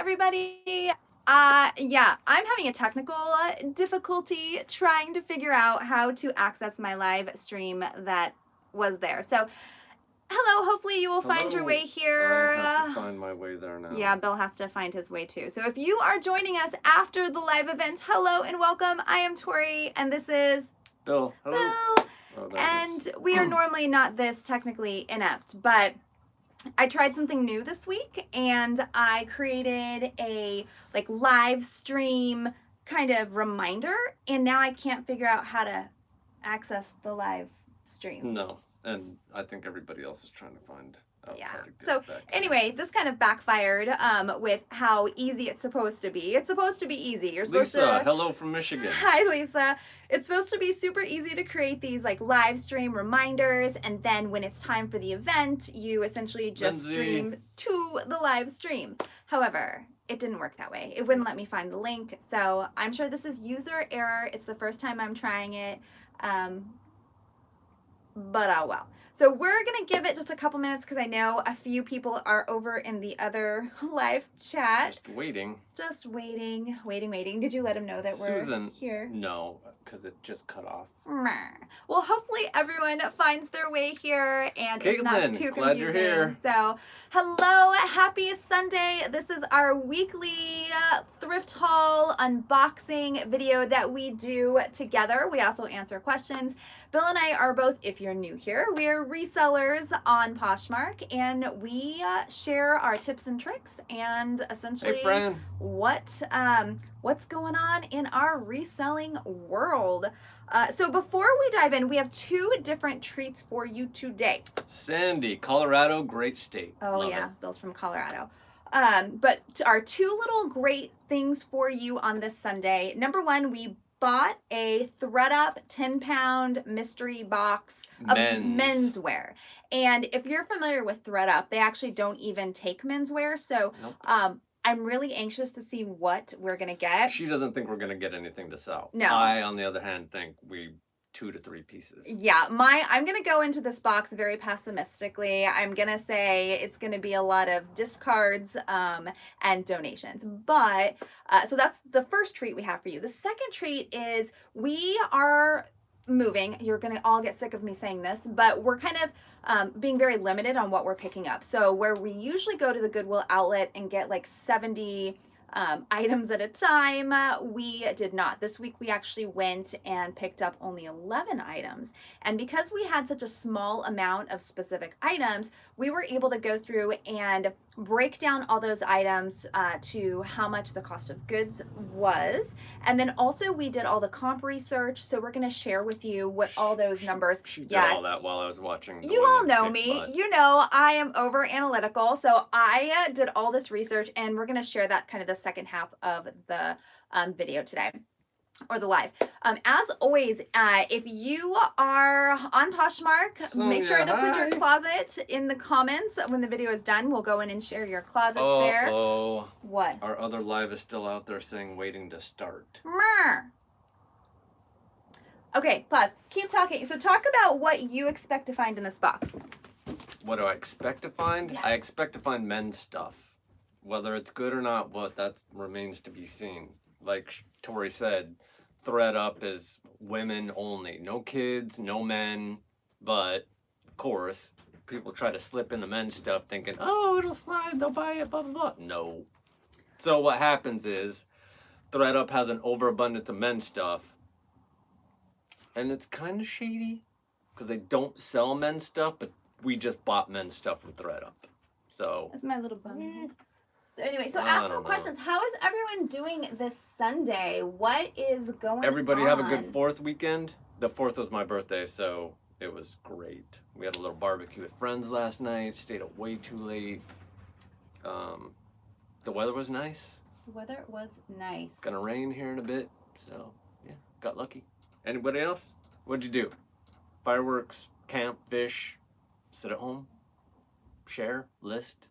everybody. Yeah, I'm having a technical difficulty trying to figure out how to access my live stream that was there. So, hello, hopefully you will find your way here. I have to find my way there now. Yeah, Bill has to find his way too. So if you are joining us after the live event, hello and welcome. I am Tori, and this is Bill. Hello. Bill. Oh, And we are normally not this technically inept, but I tried something new this week, and I created a live stream kind of reminder, and now I can't figure out how to access the live stream. No, and I think everybody else is trying to find out how to get So back anyway, this kind of backfired with how easy it's supposed to be. It's supposed to be easy. You're supposed Lisa, to... hello from Michigan. Hi, Lisa. It's supposed to be super easy to create these live stream reminders, and then when it's time for the event, you essentially just stream to the live stream. However, it didn't work that way. It wouldn't let me find the link, so I'm sure this is user error. It's the first time I'm trying it, but oh well. So we're gonna give it just a couple minutes because I know a few people are over in the other live chat. Just waiting. Waiting. Did you let them know that we're here? No, because it just cut off. Well, hopefully everyone finds their way here and Caitlin, it's not too confusing. glad you're here. So, hello, happy Sunday. This is our weekly thrift haul unboxing video that we do together. We also answer questions. Bill and I are both, if you're new here, we're resellers on Poshmark, and we share our tips and tricks and essentially what's going on in our reselling world. So before we dive in, we have two different treats for you today. Sandy, Colorado, great state. Oh, love it. Bill's from Colorado. But our two little great things for you on this Sunday. Number one, we bought a ThredUp 10-pound mystery box of menswear. And if you're familiar with ThredUp, they actually don't even take menswear. So I'm really anxious to see what we're going to get. She doesn't think we're going to get anything to sell. No. I, on the other hand, think 2 to 3 pieces. Yeah, I'm going to go into this box very pessimistically. I'm going to say it's going to be a lot of discards and donations. But, so that's the first treat we have for you. The second treat is we are moving. You're going to all get sick of me saying this, but we're kind of being very limited on what we're picking up. So where we usually go to the Goodwill outlet and get 70 items at a time, we did not. This week we actually went and picked up only 11 items. And because we had such a small amount of specific items, we were able to go through and break down all those items to how much the cost of goods was. And then also we did all the comp research. So we're going to share with you what all those numbers. She did all that while I was watching. You all know me. You know I am over analytical. So I did all this research, and we're going to share that kind of the second half of the video today, or the live. As always, if you are on Poshmark, make sure to put your closet in the comments. When the video is done, we'll go in and share your closets there. Oh, what? Our other live is still out there saying waiting to start. Okay, pause. Keep talking. So talk about what you expect to find in this box. What do I expect to find? Yeah. I expect to find men's stuff. Whether it's good or not, that remains to be seen. Like Tori said, ThredUp is women only. No kids, no men. But, of course, people try to slip into men's stuff thinking, oh, it'll slide, they'll buy it, blah, blah, blah. No. So what happens is, ThredUp has an overabundance of men's stuff. And it's kind of shady, because they don't sell men's stuff, but we just bought men's stuff from ThredUp. So. That's my little bum. So anyway, ask some questions. How is everyone doing this Sunday? What is going on? Everybody have a good 4th weekend? The 4th was my birthday, so it was great. We had a little barbecue with friends last night, stayed up way too late. The weather was nice. The weather was nice. Gonna rain here in a bit, so yeah, got lucky. Anybody else? What'd you do? Fireworks, camp, fish, sit at home, share, list?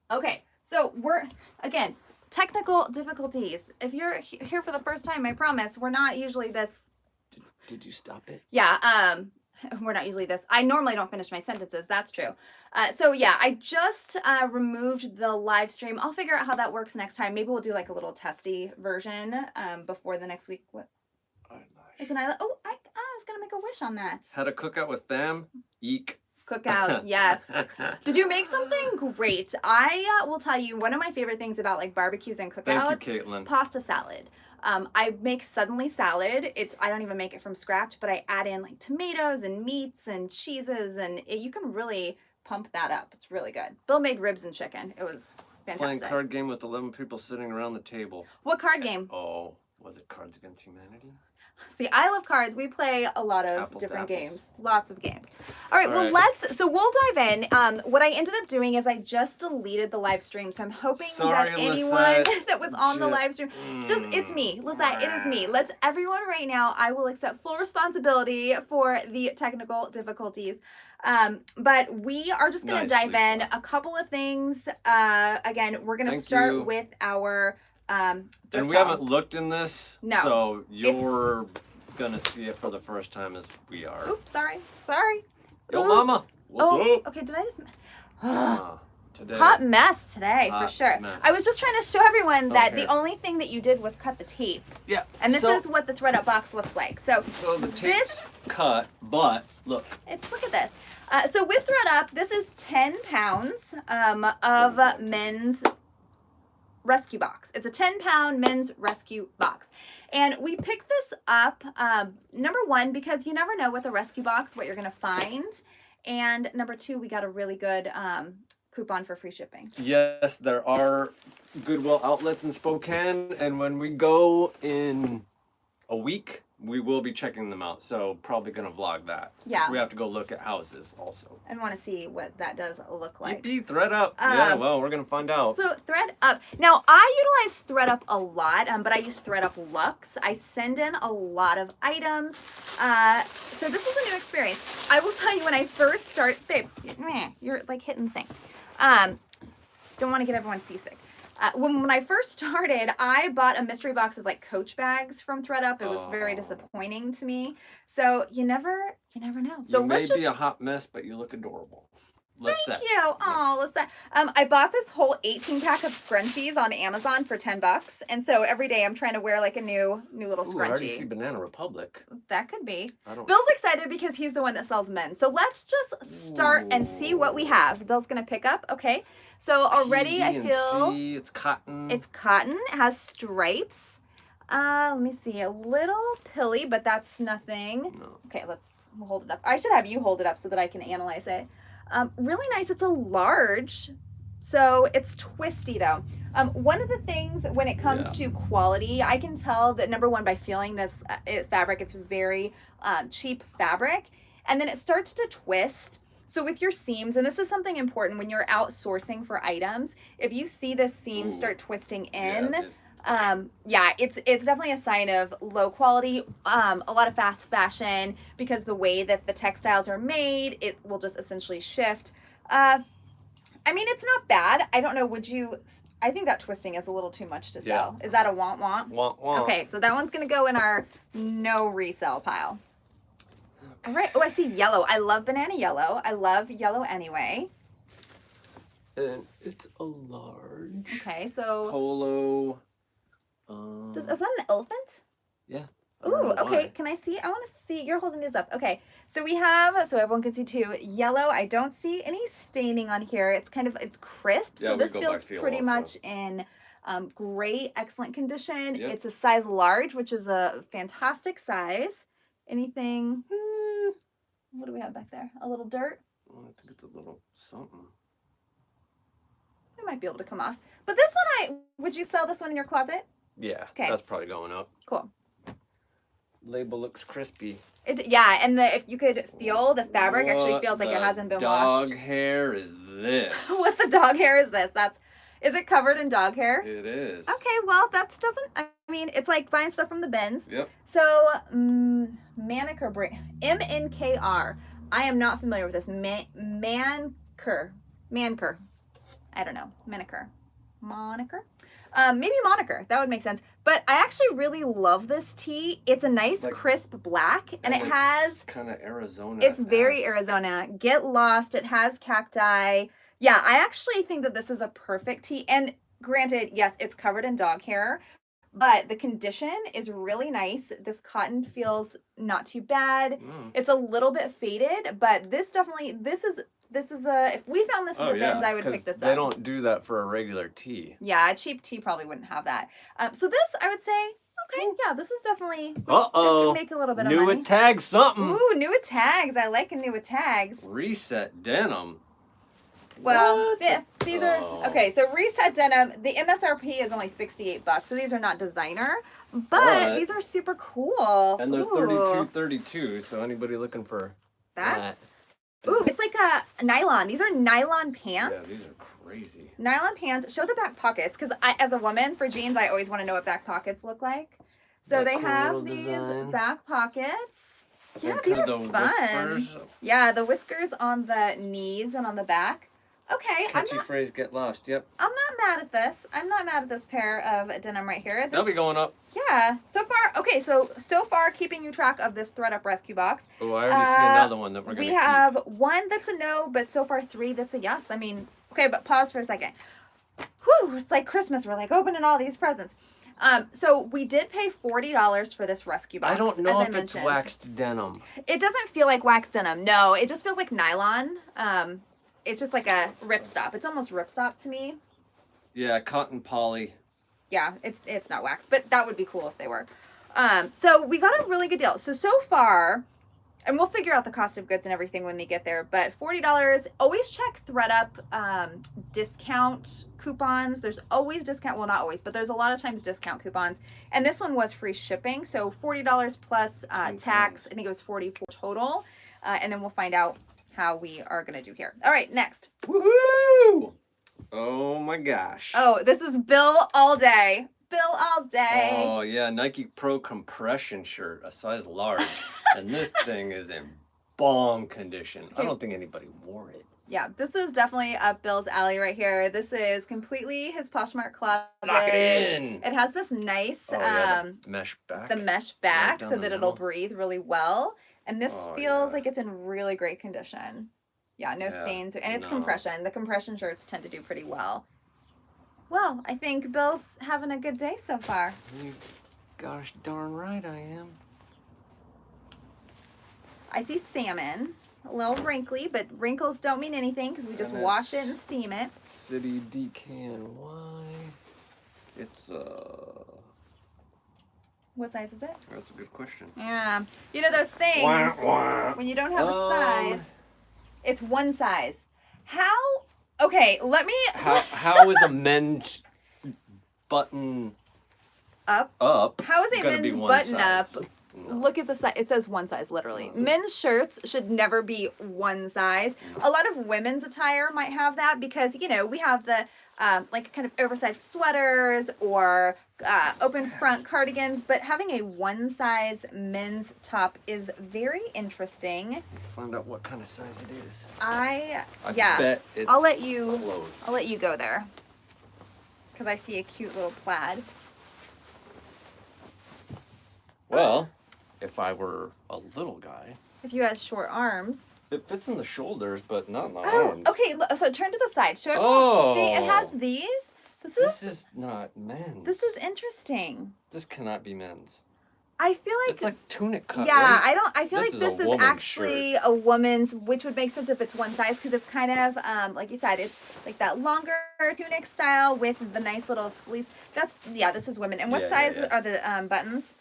Okay, so we're, again, technical difficulties. If you're here for the first time, I promise, we're not usually this. Did you stop it? Yeah, we're not usually this. I normally don't finish my sentences. That's true. So yeah, I just removed the live stream. I'll figure out how that works next time. Maybe we'll do like a little testy version before the next week. What? It's an island. Oh, I was gonna make a wish on that. Had a cookout with them. Eek. Cookouts, yes. Did you make something great? I will tell you, one of my favorite things about like barbecues and cookouts. Thank you, Caitlin. Pasta salad. I make suddenly salad. I don't even make it from scratch, but I add in like tomatoes and meats and cheeses, and you can really pump that up. It's really good. Bill made ribs and chicken. It was fantastic. Playing card game with 11 people sitting around the table. What card game? Oh, was it Cards Against Humanity? See, I love cards. We play a lot of Apples different to apples. games. Lots of games. All right, well, we'll dive in. What I ended up doing is I just deleted the live stream. So I'm hoping Sorry, that anyone Lisette. that was on the live stream, it's me, Lisette, it is me. Let's everyone right now, I will accept full responsibility for the technical difficulties. But we are just going to dive in. A couple of things. Again, we're going to start with our and we haven't looked in this, no, so you're gonna see it for the first time as we are. Oops, sorry. Yo, Oops. mama, what's up? Okay, did I just... Today. Hot mess today, for sure. Mess. I was just trying to show everyone that the only thing that you did was cut the tape. Yeah. And this is what the ThredUp box looks like. So the tape's cut, but look. Look at this. So with ThredUp, this is 10 pounds of men's rescue box. It's a 10-pound men's rescue box. And we picked this up, number one, because you never know with a rescue box what you're going to find. And number two, we got a really good coupon for free shipping. Yes, there are Goodwill outlets in Spokane. And when we go in a week, we will be checking them out. So probably going to vlog that. Yeah. We have to go look at houses also. And want to see what that does look like. Yippee, ThredUp. Yeah, well, we're going to find out. So ThredUp. Now, I utilize ThredUp a lot, but I use ThredUp Luxe. I send in a lot of items. So this is a new experience. I will tell you when I first start, babe, you're like hitting the thing. Don't want to get everyone seasick. When I first started, I bought a mystery box of like Coach bags from ThredUp. It was very disappointing to me. So you never know. So you may be a hot mess, but you look adorable. Thank you. Oh, Lisette. I bought this whole 18-pack of scrunchies on Amazon for $10, and so every day I'm trying to wear like a new little scrunchie. I already see Banana Republic. That could be. Bill's excited because he's the one that sells men. So let's just start and see what we have. Bill's gonna pick up. Okay. So already I feel it's cotton. It's cotton. It has stripes. Let me see. A little pilly, but that's nothing. No. Okay, we'll hold it up. I should have you hold it up so that I can analyze it. Really nice. It's a large, so it's twisty though. One of the things when it comes to quality, I can tell that number one by feeling this fabric, it's very cheap fabric, and then it starts to twist. So with your seams, and this is something important when you're outsourcing for items, if you see this seam start twisting in, it's definitely a sign of low quality, a lot of fast fashion, because the way that the textiles are made, it will just essentially shift. I mean, it's not bad. I don't know, I think that twisting is a little too much to sell. Is that a want? Want. Okay, so that one's going to go in our no resell pile. All right. Oh, I see yellow. I love banana yellow. I love yellow anyway. And it's a large. Okay, so polo. Is that an elephant? Yeah. Ooh, okay. Can I see? I want to see. You're holding these up. Okay. So we have, so everyone can see too, yellow. I don't see any staining on here. It's it's crisp. Yeah, so this feels pretty much in great, excellent condition. Yep. It's a size large, which is a fantastic size. Anything? What do we have back there? A little dirt? I think it's a little something. It might be able to come off. But this one, would you sell this one in your closet? Yeah. Okay. That's probably going up. Cool. Label looks crispy. Yeah, and if you could feel the fabric actually feels like it hasn't been washed. Dog hair is this? What the dog hair is this? Is it covered in dog hair? It is. Okay, well, I mean, it's like buying stuff from the bins. Yep. So, Manicure brand, MNKR. I am not familiar with this. Manicure. I don't know. Manicure. Maybe moniker. That would make sense. But I actually really love this tee. It's a nice Like- crisp black, and it has kind of Arizona. it's very Arizona. Get lost. It has cacti. Yeah, I actually think that this is a perfect tee. And granted, yes, it's covered in dog hair, but the condition is really nice. This cotton feels not too bad. It's a little bit faded, but this is a, if we found this in the bins, I would pick this up. They don't do that for a regular tee. Yeah, a cheap tee probably wouldn't have that. So this, I would say, okay, yeah, this is definitely, Uh-oh. make a little bit of New money. with tags something. Ooh, new with tags. I like a new with tags. Reset denim. Well, these are, Oh. okay, so Reset Denim, the MSRP is only $68, so these are not designer, but these are super cool. And they're Ooh, 32, so anybody looking for that's, that. ooh, it's like a nylon. These are nylon pants. Yeah, these are crazy. Nylon pants. Show the back pockets, because as a woman, for jeans, I always want to know what back pockets look like. So That they cool have little these design. back pockets. Yeah, And these kinda are the fun. whiskers. Yeah, the whiskers on the knees and on the back. Okay, Catchy phrase, get lost. Yep. I'm not mad at this. I'm not mad at this pair of denim right here. They'll be going up. Yeah, so far, okay, so far keeping you track of this ThredUp rescue box. Oh, I already see another one that we're going to We keep. have one that's a no, but so far 3 that's a yes. I mean, okay, but pause for a second. Whew, it's like Christmas. We're like opening all these presents. So we did pay $40 for this rescue box. I don't know as if I it's mentioned. waxed denim. It doesn't feel like waxed denim. No, it just feels like nylon. It's just like a ripstop. It's almost ripstop to me. Yeah, cotton poly. Yeah, it's not wax, but that would be cool if they were. So we got a really good deal. So far, and we'll figure out the cost of goods and everything when we get there, but $40. Always check ThredUp discount coupons. There's always discount, well, not always, but there's a lot of times discount coupons. And this one was free shipping, so $40 plus tax. I think it was $44 total. And then we'll find out how we are going to do here. All right, next. Woohoo! Oh my gosh. Oh, this is Bill All Day. Bill All Day. Oh, yeah, Nike Pro compression shirt, a size large. And this thing is in bomb condition. I don't think anybody wore it. Yeah, this is definitely up Bill's alley right here. This is completely his Poshmark closet. Lock it in. It has this nice The mesh back. the mesh back down so the that it'll middle. breathe really well. And this Oh, feels yeah. like it's in really great condition. Yeah, no Yeah, stains. And it's no. compression. The compression shirts tend to do pretty well. Well, I think Bill's having a good day so far. You gosh darn right I am. I see salmon. A little wrinkly, but wrinkles don't mean anything because we just And wash it it's- and steam it. City DKNY. It's What size is it? that's a good question. Yeah. You know those things Wah, wah. when you don't have a Um, size, it's one size. How? Okay, let me How is a men's button up. up? How is a gonna be men's one button size? up? No. Look at the size. It says one size, literally. Men's shirts should never be one size. A lot of women's attire might have that because, you know, we have the like kind of oversized sweaters or open front cardigans, but having a one size men's top is very interesting. Let's find out what kind of size it is. I bet it's I'll let you close. I'll let you go there because I see a cute little plaid. Well, if I were a little guy, If you had short arms. it fits in the shoulders, but not in the Oh, arms. okay. So turn to the side. Show everyone. Oh. See, it has these. This is not men's. This is interesting. This cannot be men's. I feel like, It's like tunic cut. yeah, right? I feel This like is a this is woman's actually a woman's, which would make sense if it's one size because it's kind of like you said, it's like that longer tunic style with the nice little sleeves. That's this is women. And what Yeah, size yeah. are the buttons?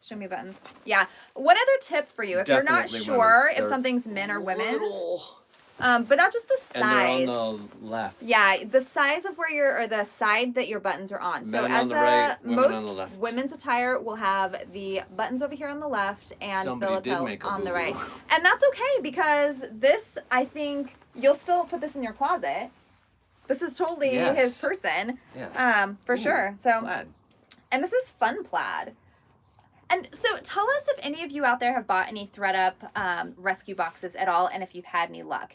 Show me buttons. Yeah. One other tip for you if you're not Definitely sure women's. if They're something's men or women's, Little. but not just the And size. they're on the left. Yeah, the size of where or the side that your buttons are on. So Men as on the right, women most on the left. women's attire will have the buttons over here on the left and Somebody the did lapel make a on the boo-boo. right. And that's okay because this, I think, you'll still put this in your closet. This is totally his Yes. person. Yes. For Ooh, sure. So plaid. and this is fun plaid. And so tell us if any of you out there have bought any ThredUp rescue boxes at all and if you've had any luck.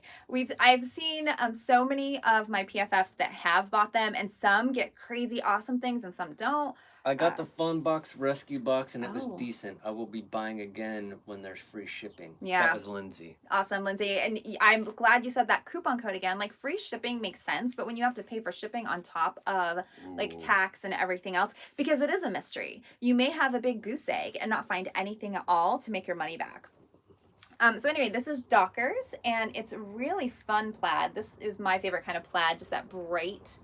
I've seen so many of my PFFs that have bought them and some get crazy awesome things and some don't. I got the fun box, rescue box, and it was Oh. decent. I will be buying again when there's free shipping. Yeah. That was Lindsay. Awesome, Lindsay. And I'm glad you said that coupon code again. Like, free shipping makes sense, but when you have to pay for shipping on top of like Ooh. tax and everything else, because it is a mystery, you may have a big goose egg and not find anything at all to make your money back. So anyway, this is Dockers, and it's really fun plaid. This is my favorite kind of plaid, just that bright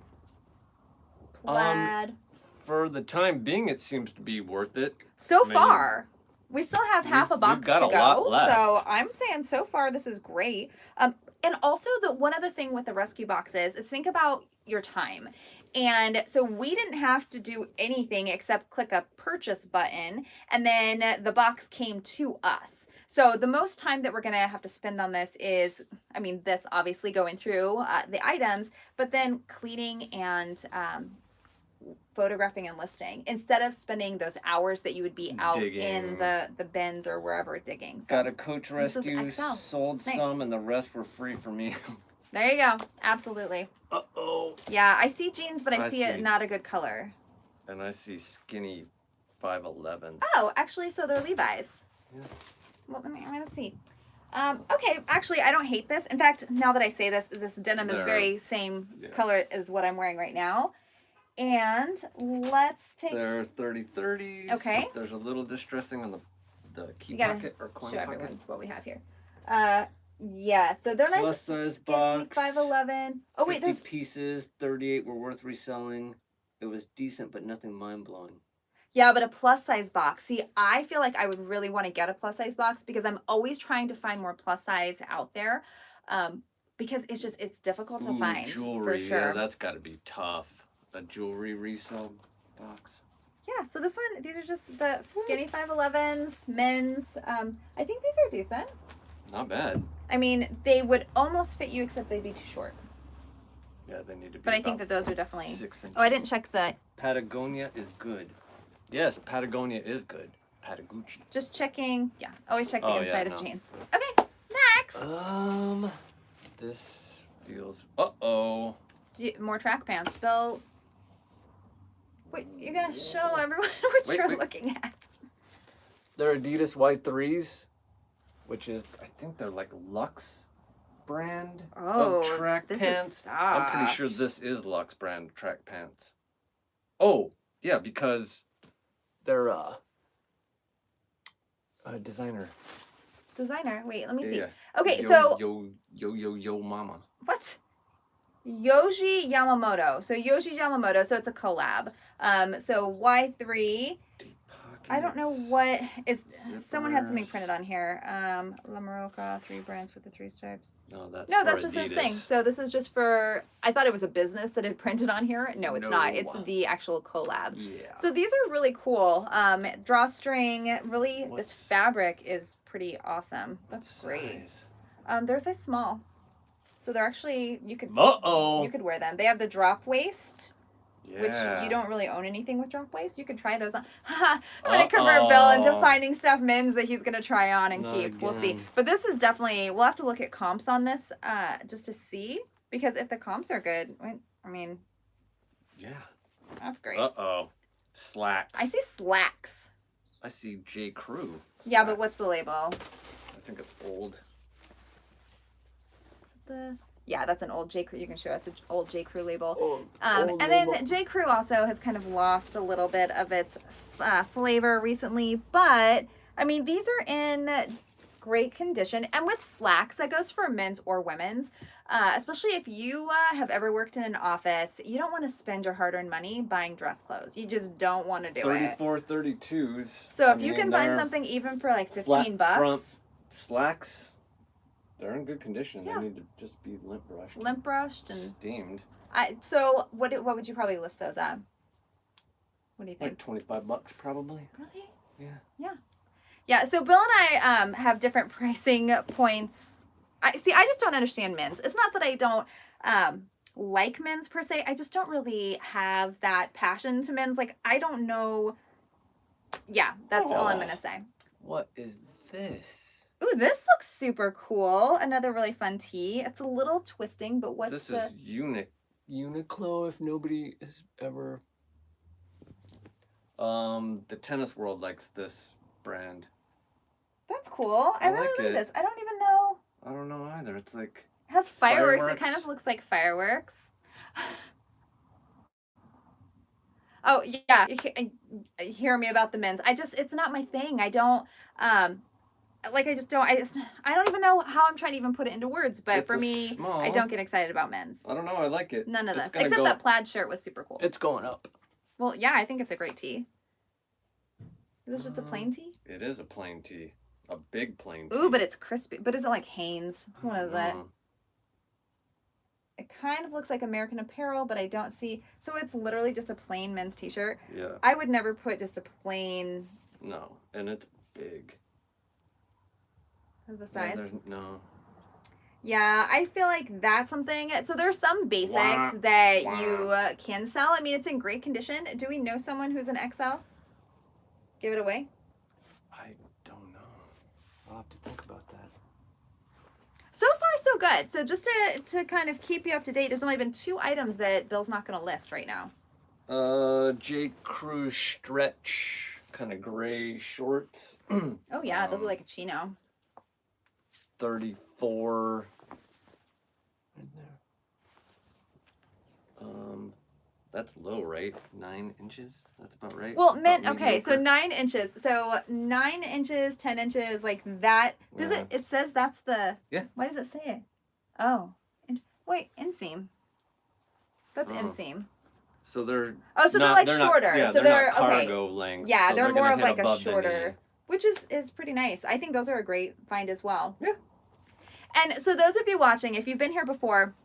plaid. For the time being, it seems to be worth it. So I mean, far, we still have half a box we've got to a lot go, left. so I'm saying so far this is great. And also, the one other thing with the rescue boxes is think about your time. And so we didn't have to do anything except click a purchase button, and then the box came to us. So the most time that we're going to have to spend on this is, I mean, this obviously going through the items, but then cleaning and photographing and listing instead of spending those hours that you would be out in Digging. the bins or wherever digging. So Got a coach this is rescue, XL. sold Nice. some, and the rest were free for me. there you go. Absolutely. Uh-oh. Yeah, I see jeans, but I I see see. it not a good color. And I see skinny 5'11s. Oh, actually, so they're Levi's. Yeah. Well, I'm gonna see. Okay, actually, I don't hate this. In fact, now that I say this denim is They're- very same yeah. color as what I'm wearing right now. And let's take. They're 30-30s. Okay. There's a little distressing on the key You gotta pocket or coin Show pocket. everyone what we have here. Yeah, so they're nice. Plus size skinny, box. 5'11". Oh wait, 50 there's pieces, 38 were worth reselling. It was decent, but nothing mind-blowing. yeah, but a plus size box. See, I feel like I would really want to get a plus size box because I'm always trying to find more plus size out there. Because it's difficult to Ooh, find jewelry. for sure. Yeah, that's got to be tough. The jewelry resale box. Yeah, so this one, these are just the skinny 5'11s, men's. I think these are decent. Not bad. I mean, they would almost fit you, except they'd be too short. Yeah, they need to be. But I think about that those are definitely. 6 inches. Oh, I didn't check the. Patagonia is good. Yes, Patagonia is good. Patagucci. Just checking. Yeah, always check the Oh, yeah, inside no. of jeans. Okay, next. This feels. Uh-oh. More track pants. Bill. Wait, you're gonna show everyone what Wait, you're wait. looking at. They're Adidas Y3s, which is, I think they're like Luxe brand of track this pants. is I'm pretty sure soft. this is Luxe brand track pants. Oh, yeah, because they're a designer. Designer. Wait, let me see. Yeah. Okay, Yo, so yo, mama. what? Yoji Yamamoto. So Yoji Yamamoto. So it's a collab. So Y3. Deep pockets. I don't know what is. Someone had something Zippers. printed on here. La Maroca, 3 brands with the 3 stripes. No, that's No, for that's just his thing. Adidas. So this is just for. I thought it was a business that had printed on here. No, it's not. It's No. the actual collab. Yeah. So these are really cool. Drawstring. Really, What's- this fabric is pretty awesome. That's What great. size? They're size small. So they're actually you could Uh-oh. you could wear them. They have the drop waist, Yeah. which you don't really own anything with drop waist. You could try those on. I'm gonna convert Bill into Uh-oh. finding stuff men's that he's gonna try on and Not keep. We'll see. again. But this is definitely. We'll have to look at comps on this just to see, because if the comps are good, I mean, Yeah. that's great. Uh-oh. Slacks. I see slacks. I see J. Crew. Yeah, but what's the slacks. label? I think it's old. Yeah, that's an old J. Crew. You can show it's an old J. Crew label. Old And label. then J. Crew also has kind of lost a little bit of its flavor recently, but I mean, these are in great condition. And with slacks, that goes for men's or women's, especially if you have ever worked in an office, you don't want to spend your hard-earned money buying dress clothes. You just don't want to do it. 34, 32s. So if I you mean, can find they're something even for like flat 15 bucks, front slacks, they're in good condition. Yeah. They need to just be lint brushed. lint brushed, and steamed. so what would you probably list those at? What do you think? Like $25 probably. Really? Yeah. Yeah, so Bill and I have different pricing points. I just don't understand men's. It's not that I don't like men's per se. I just don't really have that passion to men's. Like, I don't know. Yeah, that's all I'm going to say. What is this? Ooh, this looks super cool. Another really fun tee. It's a little twisting, but what's This the... is Uniqlo if nobody has ever... The tennis world likes this brand. That's cool. I really like like it. this. I don't even know. I don't know either. It's like It has fireworks. It Fireworks. kind of looks like fireworks. Oh yeah, you hear me about the men's. It's not my thing. I don't like. I don't even know how I'm trying to even put it into words. But It's for a me, small. I don't get excited about men's. I don't know. I like it. None of It's this, gonna except go- that plaid shirt was super cool. It's going up. Well, yeah, I think it's a great tee. Is this just a plain tee? It is a plain tee. A big plain tee. Ooh, but it's crispy. But is it like Hanes? What is it? Mm. It kind of looks like American Apparel, but I don't see. So it's literally just a plain men's t-shirt. Yeah. I would never put just a plain. No, and it's big. Of the size. No. Yeah, I feel like that's something. So there's some basics that you can sell. I mean, it's in great condition. Do we know someone who's an XL? Give it away. I don't know. I'll have to think about that. So far, so good. So just to kind of keep you up to date, there's only been 2 items that Bill's not going to list right now. J. Crew stretch, kind of gray shorts. Oh yeah, those are like a chino. 34. Right there. That's low, right? 9 inches. That's about right. Well, About okay, so mediocre. 9 inches. So 9 inches, 10 inches, like that. Does Yeah. it says that's the. Yeah. Why does it say it? Oh, wait, inseam. That's Oh. inseam. So they're. Oh, so not, they're like shorter. Yeah, so they're not okay. cargo length. Yeah, so they're more gonna of hit like a above the knee. shorter, which is pretty nice. I think those are a great find as well. Yeah. And so those of you watching, if you've been here before,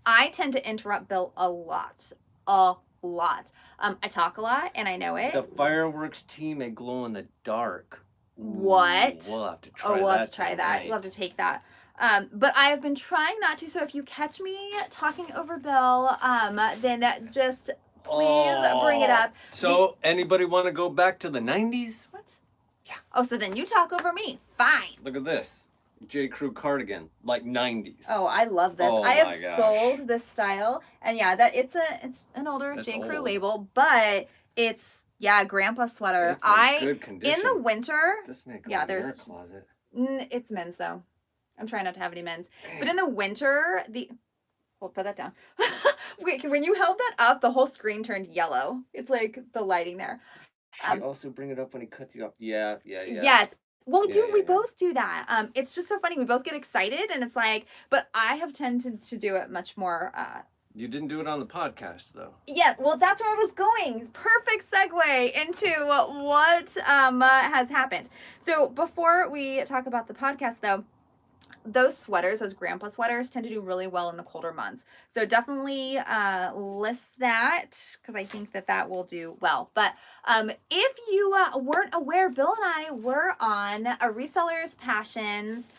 I tend to interrupt Bill a lot. I talk a lot, and I know it. The fireworks team may glow in the dark. Ooh, What? We'll have to try Oh, that. we'll have to try that. tonight. We'll have to take that. But I have been trying not to. So if you catch me talking over Bill, then just please bring it up. So anybody want to go back to the 90s? What? Yeah. Oh, so then you talk over me. Fine. Look at this. J. Crew cardigan, like 90s. Oh, I love this. Oh I have my gosh. sold this style, and yeah, that it's an older It's J. Crew old. label, but it's grandpa sweater. It's in good condition. in the winter. This may go Yeah, in your there's- closet. It's men's though. I'm trying not to have any men's. But in the winter, we'll put that down. Wait, when you held that up, the whole screen turned yellow. It's like the lighting there. Should also bring it up when he cuts you off. Yeah. Yes. Well, Yeah, we yeah. both do that. It's just so funny. We both get excited, and it's like, but I have tended to do it much more. You didn't do it on the podcast though. Yeah, well, that's where I was going. Perfect segue into what has happened. So before we talk about the podcast, though, those sweaters, those grandpa sweaters, tend to do really well in the colder months. So definitely list that because I think that will do well. But if you weren't aware, Bill and I were on a Reseller's Passions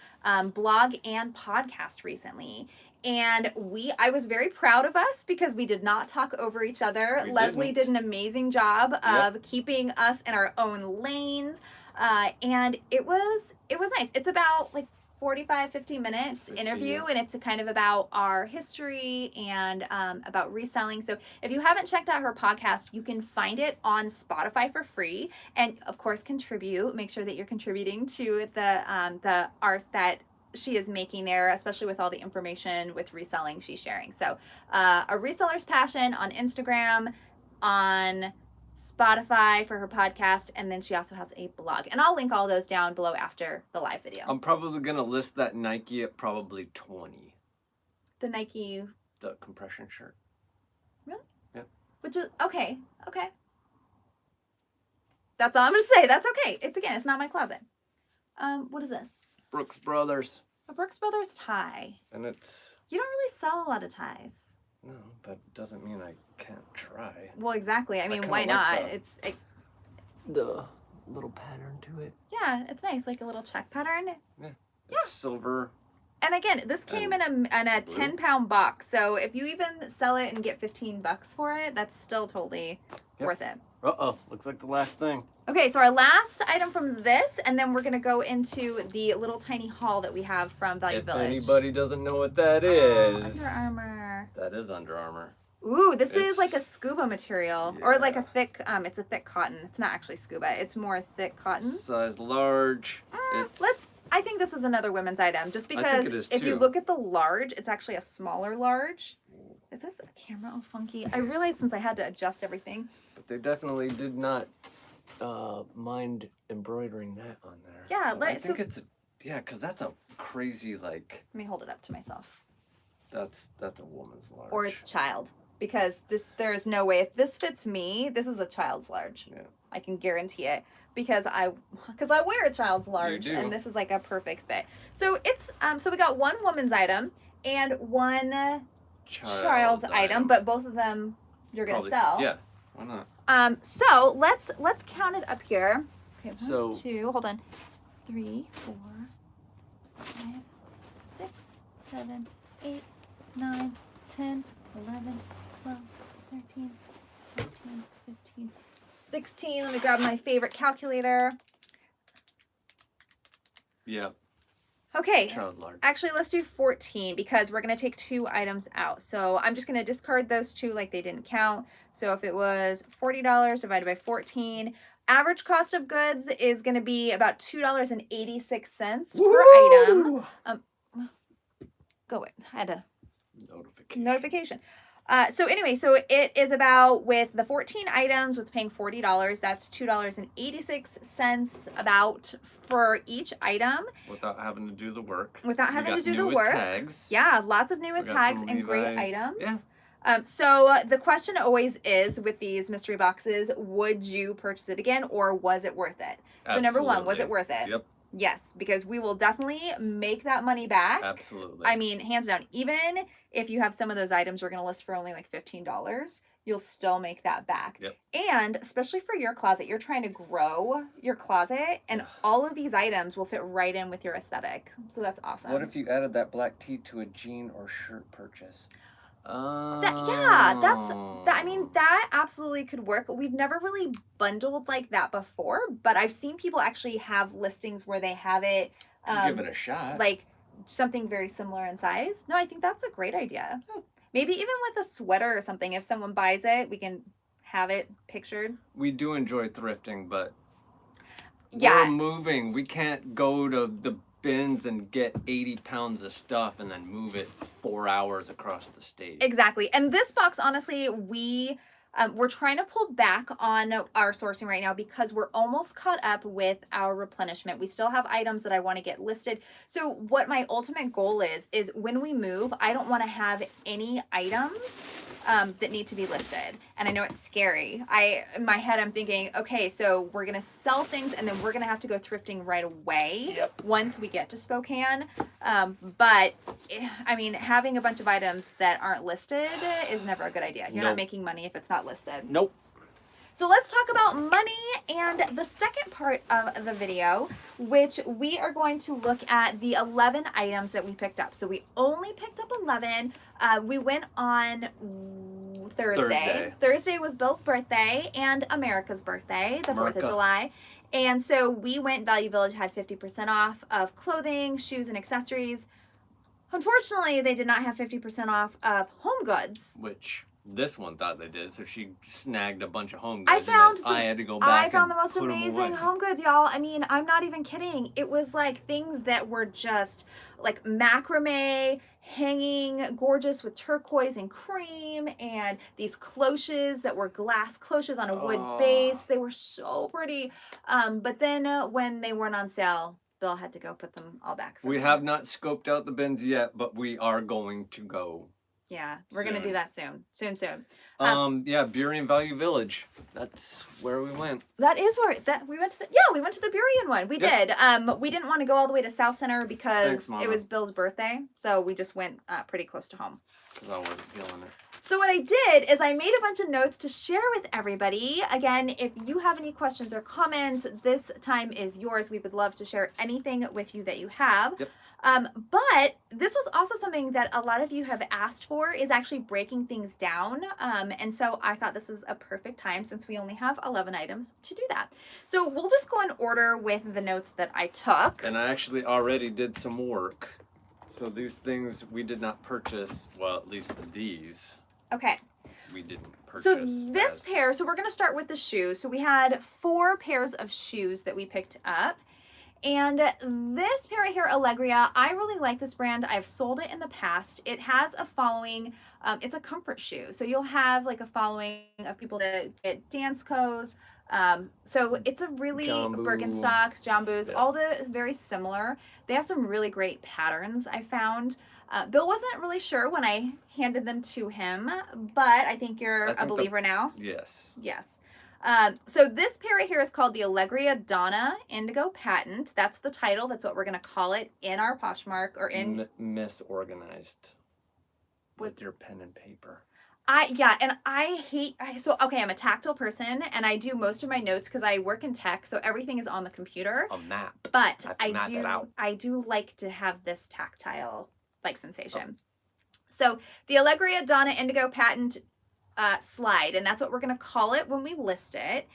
blog and podcast recently. And I was very proud of us because we did not talk over each other. We Leslie didn't. did an amazing job of keeping us in our own lanes. And it was nice. It's about like 45, 50 minutes 50, interview, yeah. and it's kind of about our history and about reselling. So if you haven't checked out her podcast, you can find it on Spotify for free. And of course, contribute. Make sure that you're contributing to the art that she is making there, especially with all the information with reselling she's sharing. So a Reseller's Passion on Instagram, on Spotify for her podcast, and then she also has a blog. And I'll link all those down below after the live video. I'm probably gonna list that Nike at probably 20. The Nike, The compression shirt. which is okay. That's all I'm gonna say. That's okay. It's not my closet. What is this? Brooks Brothers. A Brooks Brothers tie. And it's You don't really sell a lot of ties. no, but doesn't mean I can't try. Well, exactly. I mean, kinda why like not? the- The little pattern to it. Yeah, it's nice, like a little check pattern. It's silver. And again, this came in a blue. 10-pound box. So if you even sell it and get $15 for it, that's still totally Yep. worth it. Uh-oh, looks like the last thing. Okay, so our last item from this, and then we're gonna go into the little tiny haul that we have from Value If Village. anybody doesn't know what that Oh, is. Under Armour. That is Under Armour. Ooh, this is like a It's- scuba material or like a yeah. thick, it's a thick cotton. It's not actually scuba. It's more thick cotton. Size large. I think this is another women's item just I think because it is if you too. look at the large, it's actually a smaller large. Is this a camera all funky? I realized since I had to adjust everything. But they definitely did not mind embroidering that on there. Yeah, so I think it's because that's a crazy like. Let me hold it up to myself. That's a woman's large. Or it's child. Because there is no way if this fits me, this is a child's large. Yeah. I can guarantee it because I wear a child's large You do. and this is like a perfect fit. So it's so we got one woman's item and one child's item, but both of them you're gonna sell. Yeah, why not? So let's count it up here. Okay, 1, So- 2, hold on. 3, 4, 5, 6, 7, 8, 9, 10, 11, 12, 13, 14, 15, 16. Let me grab my favorite calculator. Yeah, Okay. child large. Actually, let's do 14 because we're going to take 2 items out. So I'm just going to discard those 2 like they didn't count. So if it was $40 divided by 14, average cost of goods is going to be about $2.86 per item. Go away. I had a notification. So anyway, so it is about with the 14 items with paying $40, that's $2.86 about for each item. Without having to do the work. Without having We to got do the new work. Tags. Yeah, lots of new We got tags some and great Levi's. items. Yeah. So the question always is with these mystery boxes, would you purchase it again or was it worth it? So number 1, was it worth it? Yep. Yes, because we will definitely make that money back. Absolutely. I mean, hands down, even if you have some of those items you're going to list for only like $15, you'll still make that back. Yep. And especially for your closet, you're trying to grow your closet and all of these items will fit right in with your aesthetic. So that's awesome. What if you added that black tee to a jean or shirt purchase? That absolutely could work. We've never really bundled like that before, but I've seen people actually have listings where they have it give it a shot. like something very similar in size. No, I think that's a great idea. Maybe even with a sweater or something, if someone buys it, we can have it pictured. We do enjoy thrifting, but Yeah. we're moving. We can't go to the bins and get 80 pounds of stuff and then move it 4 hours across the state. Exactly. And this box, honestly, we're trying to pull back on our sourcing right now because we're almost caught up with our replenishment. We still have items that I want to get listed. So what my ultimate goal is when we move, I don't want to have any items that need to be listed. And I know it's scary. In my head, I'm thinking, okay, so we're going to sell things and then we're going to have to go thrifting right away once we get to Spokane. But I mean, having a bunch of items that aren't listed is never a good idea. You're not making money if it's not listed. Nope. So let's talk about money and the second part of the video, which we are going to look at the 11 items that we picked up. So we only picked up 11. We went on Thursday. Thursday was Bill's birthday and America's birthday, the 4th of July. And so we went, Value Village had 50% off of clothing, shoes, and accessories. Unfortunately, they did not have 50% off of home goods. Which this one thought they did, so she snagged a bunch of home I goods. found I had to go back. I found the most put 'em amazing away. home goods, y'all. I mean, I'm not even kidding. It was like things that were just like macrame, hanging, gorgeous with turquoise and cream, and these cloches that were glass cloches on a wood base. They were so pretty. But then when they weren't on sale, Bill had to go put them all back. We have not scoped out the bins yet, but we are going to go. Yeah, we're going to do that soon. Soon. Yeah, Burien Value Village. That's where we went. That is where we went to we went to the Burien one. We did. We didn't want to go all the way to South Center because it was Bill's birthday. So we just went pretty close to home. Because I wasn't feeling it. So what I did is I made a bunch of notes to share with everybody. Again, if you have any questions or comments, this time is yours. We would love to share anything with you that you have. Yep. But this was also something that a lot of you have asked for is actually breaking things down. And so I thought this is a perfect time since we only have 11 items to do that. So we'll just go in order with the notes that I took. And I actually already did some work. So these things we did not purchase, well, at least these. Okay. we didn't purchase. So this pair, so we're going to start with the shoes. So we had 4 pairs of shoes that we picked up. And this pair right here, Allegria, I really like this brand. I've sold it in the past. It has a following. It's a comfort shoe. So you'll have like a following of people that get dance coats. So it's a really Birkenstocks, Jambus, all the very similar. They have some really great patterns I found. Bill wasn't really sure when I handed them to him, but I think you're a believer now. Yes. Yes. So this pair right here is called the Allegria Donna Indigo Patent. That's the title. That's what we're going to call it in our Poshmark or in misorganized with your pen and paper. And I hate, okay, I'm a tactile person and I do most of my notes because I work in tech, so everything is on the computer. A map. But I do like to have this tactile like sensation. So the Allegria Donna Indigo Patent slide, and that's what we're going to call it when we list it.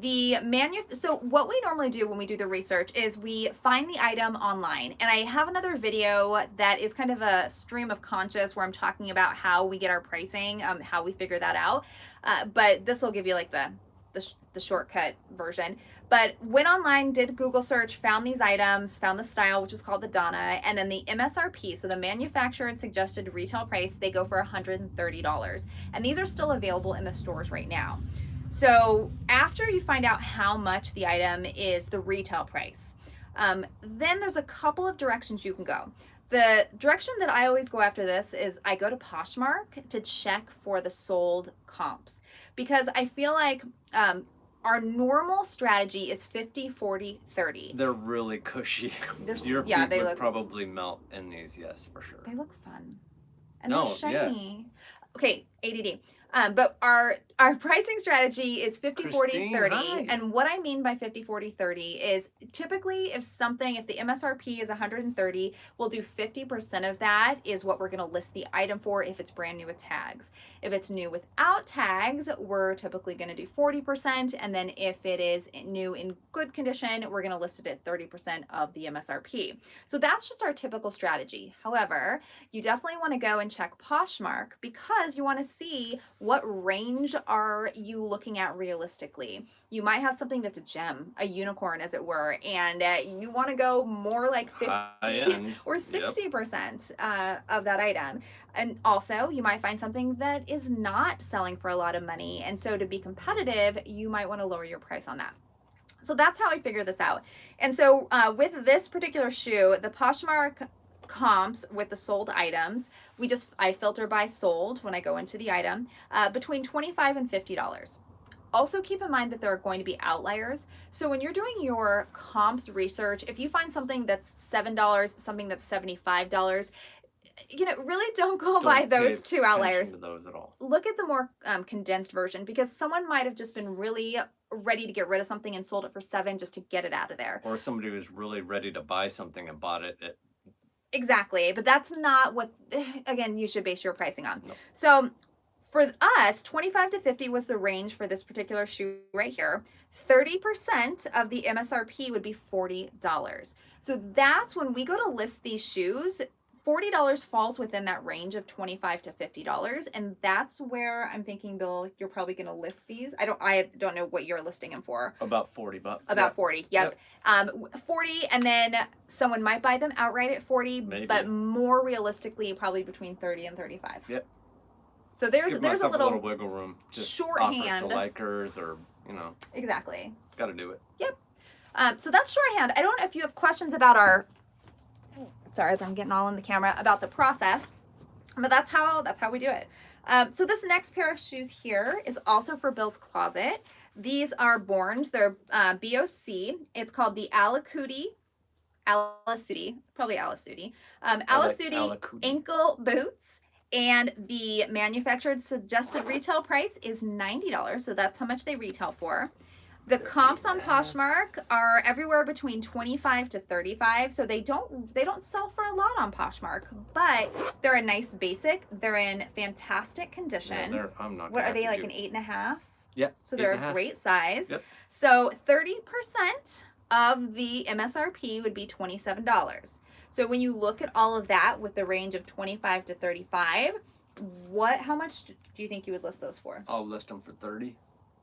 So what we normally do when we do the research is we find the item online, and I have another video that is kind of a stream of conscious where I'm talking about how we get our pricing, how we figure that out. But this will give you like the shortcut version. But went online, did Google search, found these items, found the style, which was called the Donna, and then the MSRP, so the manufacturer suggested retail price, they go for $130. And these are still available in the stores right now. So after you find out how much the item is the retail price, then there's a couple of directions you can go. The direction that I always go after this is I go to Poshmark to check for the sold comps, because I feel like our normal strategy is 50, 40, 30. They're really cushy. Your feet would probably melt in these, yes, for sure. They look fun. And they're shiny. Yeah. Okay, ADD. But our pricing strategy is 50, 40, 30. Hi. And what I mean by 50, 40, 30 is typically if the MSRP is 130, we'll do 50% of that is what we're going to list the item for if it's brand new with tags. If it's new without tags, we're typically going to do 40%. And then if it is new in good condition, we're going to list it at 30% of the MSRP. So that's just our typical strategy. However, you definitely want to go and check Poshmark because you want to see what range are you looking at realistically. You might have something that's a gem, a unicorn as it were, and you want to go more like 50 or 60% of that item. And also you might find something that is not selling for a lot of money, and so to be competitive you might want to lower your price on that. So that's how I figure this out. And so with this particular shoe, the Poshmark comps with the sold items, I filter by sold when I go into the item, between $25 and $50. Also keep in mind that there are going to be outliers. So when you're doing your comps research, if you find something that's $7, something that's $75, really don't go by those two outliers. To those at all. Look at the more condensed version, because someone might have just been really ready to get rid of something and sold it for $7 just to get it out of there. Or somebody was really ready to buy something and bought it at... Exactly, but that's not what, again, you should base your pricing on. No. So for us, 25 to 50 was the range for this particular shoe right here. 30% of the MSRP would be $40. So that's when we go to list these shoes, $40 falls within that range of $25 to $50, and that's where I'm thinking, Bill, you're probably going to list these. I don't know what you're listing them for. About $40. About 40. Yep. 40, and then someone might buy them outright at 40, maybe. But more realistically, probably between 30 and 35. Yep. So there's a little wiggle room. Just shorthand offers to likers, or Exactly. Got to do it. Yep. So that's shorthand. I don't know if you have questions about our. Sorry, as I'm getting all in the camera about the process, but that's how we do it. So this next pair of shoes here is also for Bill's closet. These are Borns. They're BOC. It's called the Alacuti ankle boots, and the manufactured suggested retail price is $90. So that's how much they retail for. The comps on Poshmark are everywhere between 25 to 35, so they don't sell for a lot on Poshmark, but they're a nice basic. They're in fantastic condition. Yeah, I'm not. What are they, like an 8.5? Yep. So they're a great size. Yep. So 30% of the MSRP would be $27. So when you look at all of that with the range of 25 to 35, how much do you think you would list those for? I'll list them for 30.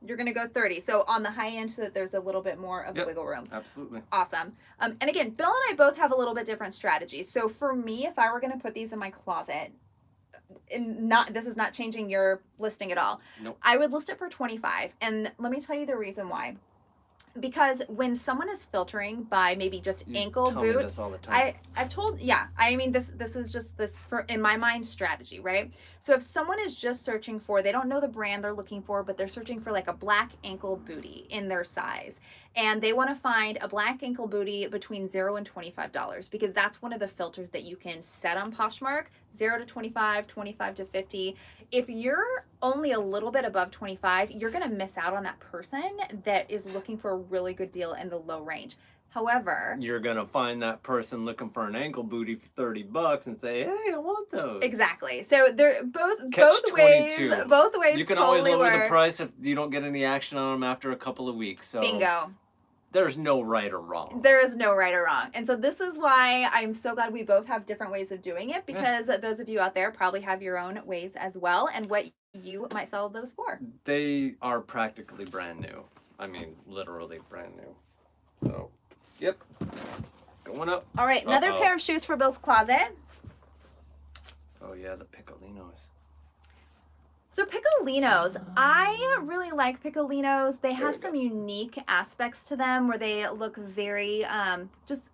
You're going to go 30. So on the high end so that there's a little bit more of wiggle room. Absolutely. Awesome. And again, Bill and I both have a little bit different strategies. So for me, if I were going to put these in my closet, and this is not changing your listing at all. Nope. I would list it for 25. And let me tell you the reason why. Because when someone is filtering by maybe just ankle tell me boot, this all the time. I've told, I mean, this is just this for in my mind strategy, right? So if someone is just searching for, they don't know the brand they're looking for, but they're searching for like a black ankle bootie in their size, and they want to find a black ankle bootie between $0 and $25, because that's one of the filters that you can set on Poshmark, 0 to 25, 25 to 50. If you're only a little bit above 25, you're going to miss out on that person that is looking for a really good deal in the low range. However, you're going to find that person looking for an ankle booty for $30 and say, hey, I want those. Exactly. So they're both ways. You can totally always lower the price if you don't get any action on them after a couple of weeks. So bingo. There's no right or wrong. There is no right or wrong. And so this is why I'm so glad we both have different ways of doing it, because those of you out there probably have your own ways as well, and what you might sell those for. They are practically brand new. I mean, literally brand new. So, yep. Going up. All right, another pair of shoes for Bill's closet. Oh yeah, the Piccolinos. So Piccolinos, I really like Piccolinos. They have some unique aspects to them where they look very just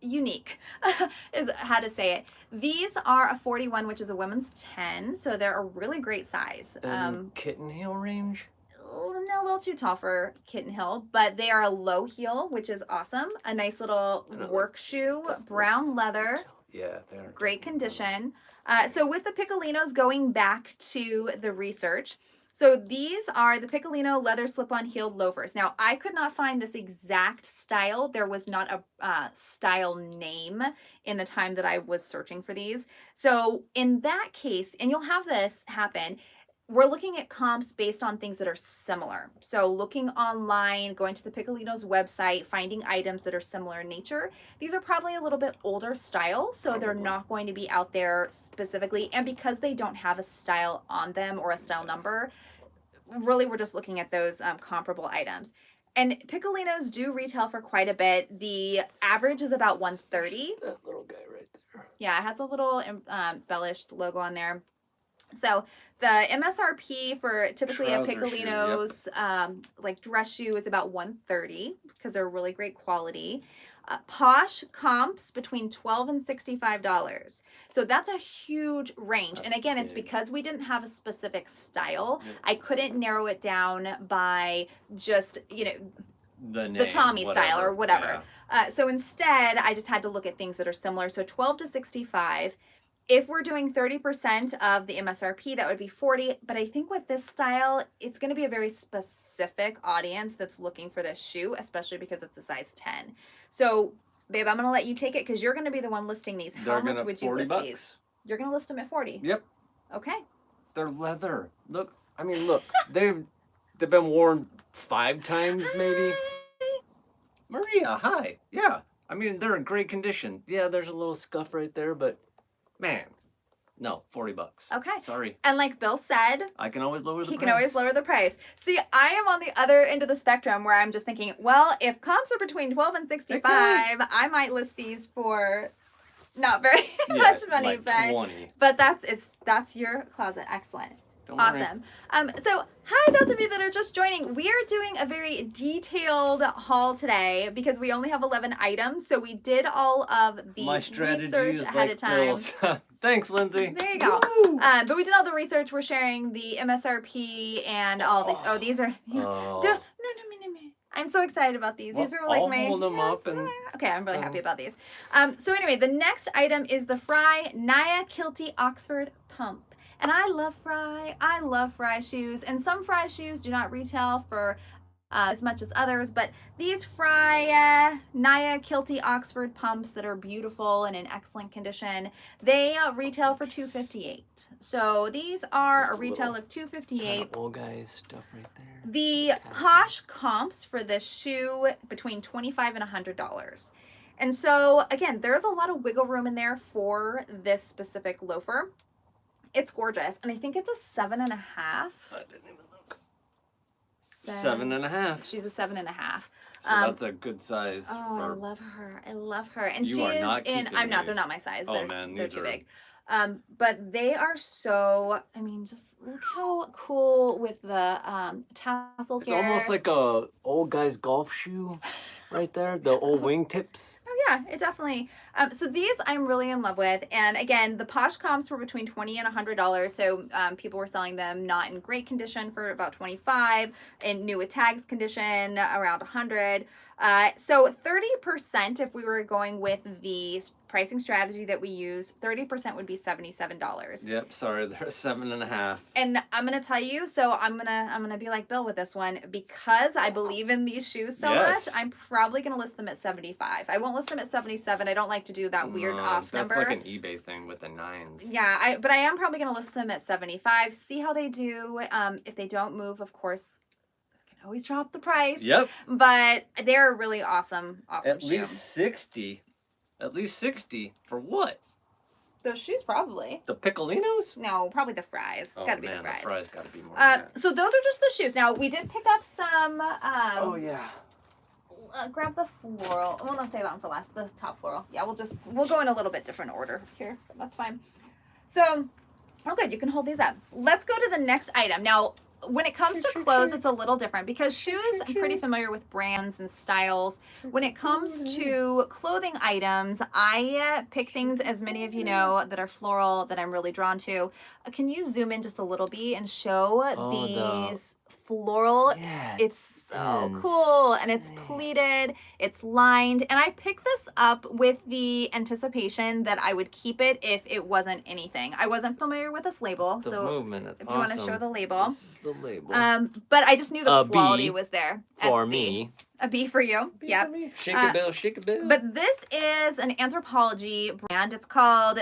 unique is how to say it. These are a 41, which is a women's 10, so they're a really great size. Kitten heel range? A little too tall for kitten heel, but they are a low heel, which is awesome. A nice little work shoe, brown leather. Yeah, they're great condition. So with the Piccolinos, going back to the research, so these are the Piccolino leather slip-on heeled loafers. Now, I could not find this exact style. There was not a style name in the time that I was searching for these. So in that case, and you'll have this happen, we're looking at comps based on things that are similar. So looking online, going to the Piccolinos website, finding items that are similar in nature. These are probably a little bit older style, so they're not going to be out there specifically. And because they don't have a style on them or a style number, really we're just looking at those comparable items. And Piccolinos do retail for quite a bit. The average is about $130. That little guy right there. Yeah, it has a little embellished logo on there. So the MSRP for typically a Piccolino's like dress shoe is about $130 because they're really great quality. Posh comps between $12 and $65. So that's a huge range. And again, it's because we didn't have a specific style. I couldn't narrow it down by just, the Tommy style or whatever. Yeah. So instead, I just had to look at things that are similar. So 12 to 65. If we're doing 30% of the MSRP, that would be 40. But I think with this style, it's going to be a very specific audience that's looking for this shoe, especially because it's a size 10. So, babe, I'm going to let you take it because you're going to be the one listing these. How much would you list these? You're going to list them at 40? Yep. Okay. They're leather. Look, they've been worn 5 times maybe. Hi. Maria, hi. Yeah. They're in great condition. Yeah, there's a little scuff right there, but man, no, $40. Okay. Sorry. And like Bill said, I can always lower the price. He can always lower the price. See, I am on the other end of the spectrum where I'm just thinking, well, if comps are between 12 and 65, I might list these for not very much money, like 20. But that's your closet. Excellent. Don't awesome. So hi, those of you that are just joining. We are doing a very detailed haul today because we only have 11 items. So we did all of the research ahead of time. Thanks, Lindsay. There you go. But we did all the research. We're sharing the MSRP and all of these. Oh, these are. No. I'm so excited about these. These are like I'll hold them up and. Okay, I'm really happy about these. So anyway, the next item is the Fry Naya Kilty Oxford Pump. And I love Fry. I love Fry shoes. And some Fry shoes do not retail for as much as others. But these Fry Naya Kilty Oxford pumps that are beautiful and in excellent condition, they retail for $258. So these are a retail of $258. Old guys stuff right there. The Posh comps for this shoe between $25 and $100. And so again, there's a lot of wiggle room in there for this specific loafer. It's gorgeous. And I think it's a 7.5. I didn't even look. 7.5. She's a 7.5. So that's a good size. Oh, I love her. I love her. And You she are is not in. keeping I'm not. They're these. not my size. Oh, They're, man, they're these too are- big. But they are so. I mean, just look how cool with the tassels It's here. almost like a old guy's golf shoe, right there. The old wingtips. Oh yeah, it definitely. So these I'm really in love with, and again, the Posh comps were between $20 and $100. So people were selling them not in great condition for about $25, in new with tags condition around $100. So 30%, if we were going with the pricing strategy that we use, 30% would be $77. Yep, sorry, they're 7.5. And I'm gonna tell you, so I'm gonna be like Bill with this one, because I believe in these shoes so Yes. much. I'm probably gonna list them at 75. I won't list them at 77. I don't like to do that weird off that's number. like an eBay thing with the 9s. Yeah, but I am probably gonna list them at 75. See how they do. If they don't move, of course, I can always drop the price. Yep. But they're a really awesome At shoe. least 60. At least 60 for what? Those shoes probably. The Piccolinos? No, probably the fries. Oh Gotta be man, the fries. the fries gotta be more than that. So those are just the shoes. Now we did pick up some. Oh yeah. Grab the floral. Well, no, save that one for last. The top floral. Yeah, we'll go in a little bit different order here. That's fine. So, oh good, you can hold these up. Let's go to the next item. Now, when it comes to clothes, it's a little different because shoes, I'm pretty familiar with brands and styles. When it comes to clothing items, I pick things, as many of you know, that are floral, that I'm really drawn to. Can you zoom in just a little bit and show these floral? Yeah, It's so cool, and it's pleated, it's lined, and I picked this up with the anticipation that I would keep it if it wasn't anything. I wasn't familiar with this label, The so movement is if you want to show the label. This is the label. But I just knew the A quality B was there. for SB. me. A B for you. B Yep. for me. Shake a bill, shake a bill. But this is an Anthropology brand. It's called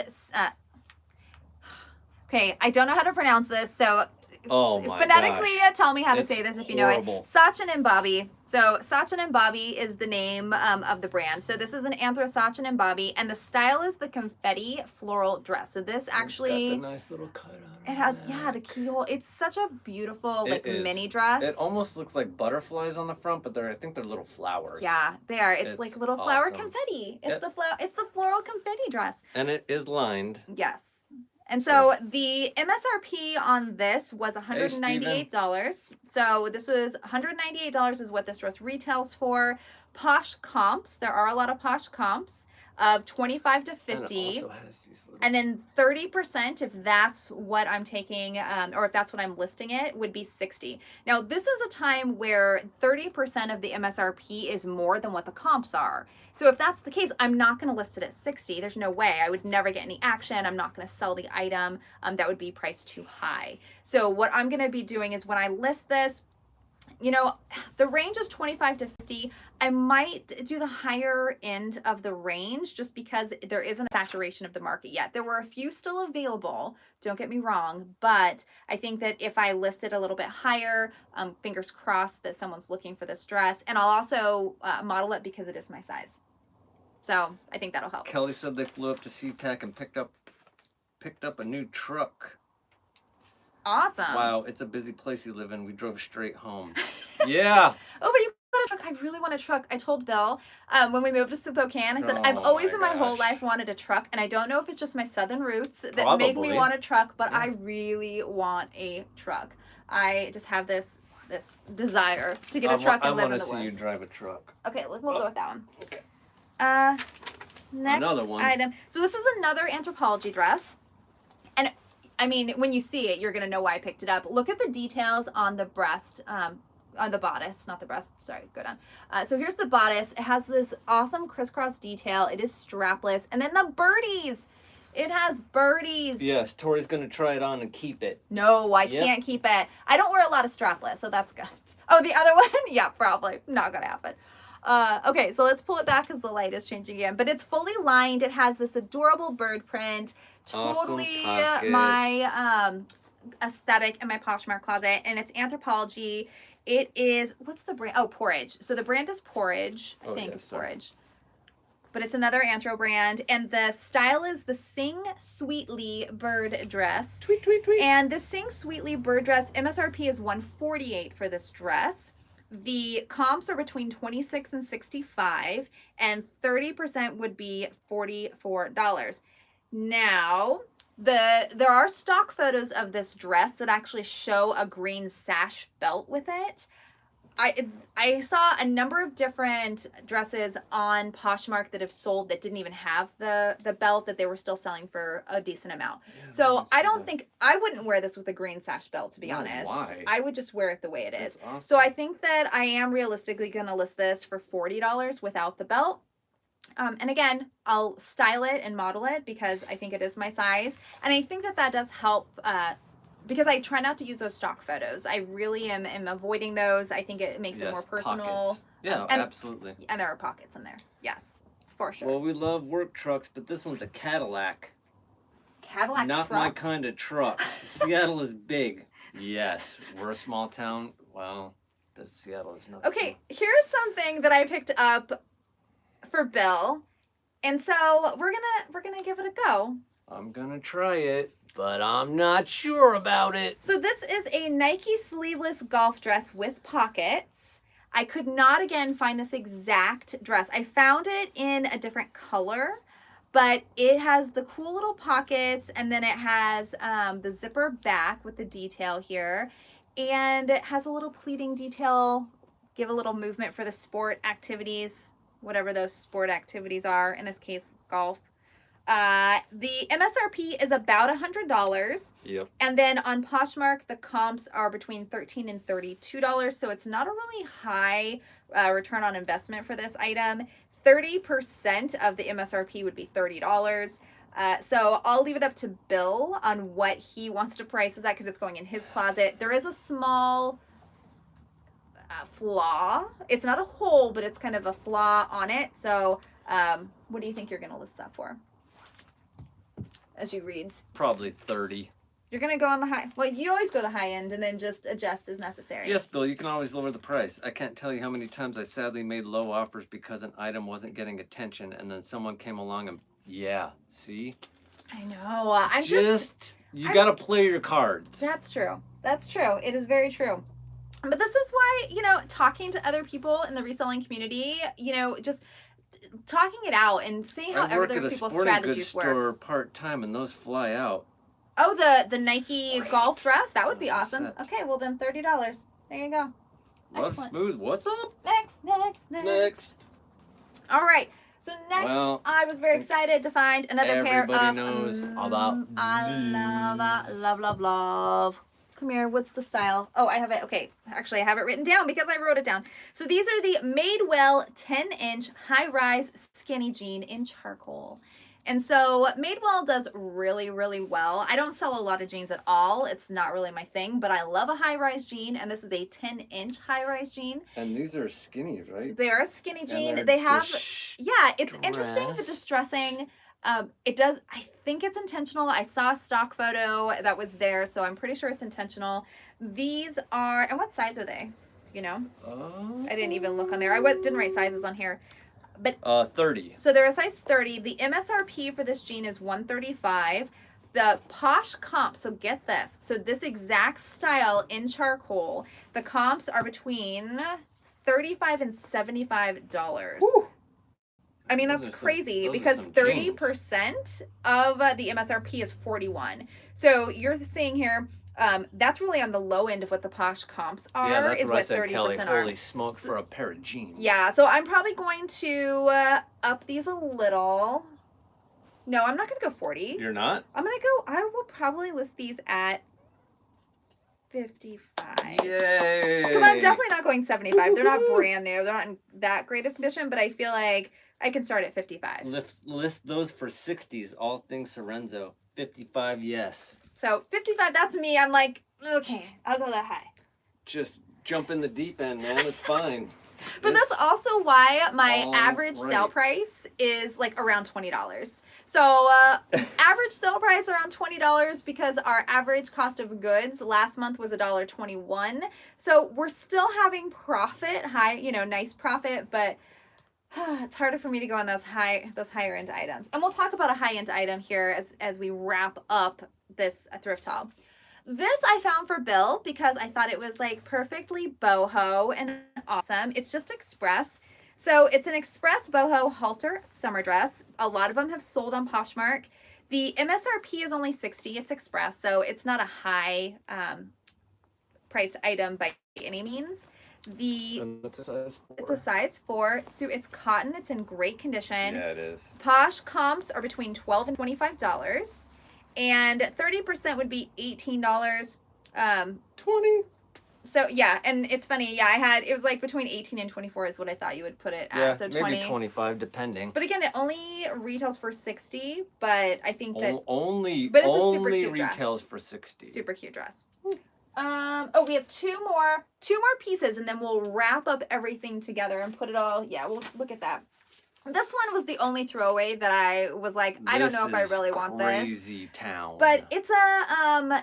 okay, I don't know how to pronounce this, so oh my phonetically gosh. tell me how to It's say this if you horrible. know it. Sachin and Bobby. So Sachin and Bobby is the name of the brand. So this is an Anthro Sachin and Bobby, and the style is the confetti floral dress. So this actually, it's got the nice little cut on it has, yeah, the keyhole. It's such a beautiful like It is. mini dress. It almost looks like butterflies on the front, but I think they're little flowers. Yeah, they are. It's like little flower awesome. confetti. It's Yep. It's the floral confetti dress. And it is lined. Yes. And so the MSRP on this was $198. So this was $198 is what this dress retails for. Posh comps. There are a lot of Posh comps of 25 to 50. And it also has these little... And then 30%, if that's what I'm taking, or if that's what I'm listing it, would be 60. Now, this is a time where 30% of the MSRP is more than what the comps are. So if that's the case, I'm not going to list it at 60. There's no way. I would never get any action. I'm not going to sell the item. That would be priced too high. So what I'm going to be doing is when I list this, you know, the range is 25 to 50. I might do the higher end of the range just because there isn't a saturation of the market yet. There were a few still available, don't get me wrong, but I think that if I list it a little bit higher, fingers crossed that someone's looking for this dress, and I'll also model it because it is my size. So I think that'll help. Kelly said they flew up to SeaTac and picked up a new truck. Awesome. Wow, it's a busy place you live in. We drove straight home. Yeah. Oh, but you got a truck. I really want a truck. I told Bill when we moved to Spokane, I said, I've always my in my whole gosh. life wanted a truck, and I don't know if it's just my southern roots that make me Probably. want a truck, but Yeah. I really want a truck. I just have this desire to get a truck and live in the woods. I want to see you drive a truck. Okay, we'll go with that one. Okay. Next Another one. item. So this is another Anthropology dress. And I mean, when you see it, you're going to know why I picked it up. Look at the details on the breast, on the bodice, not the breast. Sorry, go down. So here's the bodice. It has this awesome crisscross detail. It is strapless. And then the birdies. It has birdies. Yes, Tori's going to try it on and keep it. No, I can't keep it. I don't wear a lot of strapless, so that's good. Oh, the other one? Yeah, probably. Not going to happen. Okay, so let's pull it back because the light is changing again. But it's fully lined. It has this adorable bird print. Totally Awesome my aesthetic in my Poshmark closet. And it's Anthropology. It is, what's the brand? Oh, Porridge. So the brand is Porridge. I think it's Porridge. but it's another Anthro brand, and the style is the Sing Sweetly bird dress. Tweet, tweet, tweet. And the Sing Sweetly bird dress MSRP is $148 for this dress. The comps are between 26 and 65, and 30% would be $44. Now, there are stock photos of this dress that actually show a green sash belt with it. I saw a number of different dresses on Poshmark that have sold that didn't even have the belt, that they were still selling for a decent amount. Yeah, So I don't think, I wouldn't wear this with a green sash belt, to be No, honest. why? I would just wear it the way it is. That's awesome. So I think that I am realistically going to list this for $40 without the belt. And again, I'll style it and model it because I think it is my size. And I think that does help because I try not to use those stock photos. I really am avoiding those. I think it makes it more personal. Pockets. Yeah, and, absolutely. And there are pockets in there. Yes, for sure. Well, we love work trucks, but this one's a Cadillac. Cadillac Not truck? my kind of truck. Seattle is big. Yes, we're a small town. Well, Seattle is not. Okay, here's something that I picked up for Bill, and so we're gonna give it a go. I'm gonna try it, but I'm not sure about it. So this is a Nike sleeveless golf dress with pockets. I could not again find this exact dress. I found it in a different color, but it has the cool little pockets, and then it has the zipper back with the detail here, and it has a little pleating detail, give a little movement for the sport activities, whatever those sport activities are, in this case, golf. The MSRP is about $100. Yep. And then on Poshmark, the comps are between $13 and $32. So it's not a really high return on investment for this item. 30% of the MSRP would be $30. So I'll leave it up to Bill on what he wants to price this at because it's going in his closet. There is a small flaw. It's not a hole, but it's kind of a flaw on it. So what do you think you're going to list that for? As you read. Probably 30. You're going to go on the high. Well, you always go the high end and then just adjust as necessary. Yes, Bill, you can always lower the price. I can't tell you how many times I sadly made low offers because an item wasn't getting attention and then someone came along and, yeah, see? I know. You got to play your cards. That's true. That's true. It is very true. But this is why, talking to other people in the reselling community, just talking it out and seeing how other people's strategies work. I work at a sporting goods store part-time and those fly out. Oh, the Nike golf dress? That would be awesome. Okay, well then $30. There you go. Love Excellent. smooth. What's up? Next. All right. So next, I was very excited to find another pair of... Everybody knows about I love. Come here. What's the style? Oh, I have it. Okay. Actually, I have it written down because I wrote it down. So these are the Madewell 10-inch high-rise skinny jean in charcoal. And so Madewell does really, really well. I don't sell a lot of jeans at all. It's not really my thing, but I love a high-rise jean, and this is a 10-inch high-rise jean. And these are skinny, right? They are a skinny jean. They have, it's interesting, the distressing. It does, I think it's intentional. I saw a stock photo that was there, so I'm pretty sure it's intentional. These are, and what size are they? I didn't even look on there. I didn't write sizes on here. But 30. So they're a size 30. The MSRP for this jean is $135. The Posh comp, so get this. So this exact style in charcoal, the comps are between $35 and $75. Woo. I mean, that's crazy because 30% of the MSRP is $41. So you're seeing here, that's really on the low end of what the Posh comps are. Yeah, that's is what what I said, 30% Kelly. are. Holy smoke for a pair of jeans. Yeah, so I'm probably going to up these a little. No, I'm not going to go 40. You're not? I will probably list these at 55. Yay! Because I'm definitely not going 75. They're not brand new. They're not in that great of condition, but I feel like I can start at 55. List those for 60s, all things Sorenzo. 55, yes. So 55, that's me. I'm like, okay, I'll go that high. Just jump in the deep end, man. It's fine. But that's also why my average sale price is like around $20. So average sale price around $20 because our average cost of goods last month was $1.21. So we're still having profit, nice profit, but It's harder for me to go on those higher end items. And we'll talk about a high end item here as we wrap up this thrift haul. This I found for Bill because I thought it was like perfectly boho and awesome. It's just express. So it's an express boho halter summer dress. A lot of them have sold on Poshmark. The MSRP is only $60. It's express, so it's not a high priced item by any means. And it's a size 4. It's a size 4. So it's cotton. It's in great condition. Yeah, it is. Posh comps are between $12 and $25. And 30% would be $18. 20. So yeah, and it's funny. Yeah, it was like between 18 and 24 is what I thought you would put it at. Yeah, so maybe 25 depending. But again, it only retails for 60. But I think that only but it's a super cute retails dress. for 60. Super cute dress. Oh, we have two more pieces, and then we'll wrap up everything together and put it all. Yeah, we'll look at that. This one was the only throwaway that I was like, I don't know if I really want this. Crazy town. But it's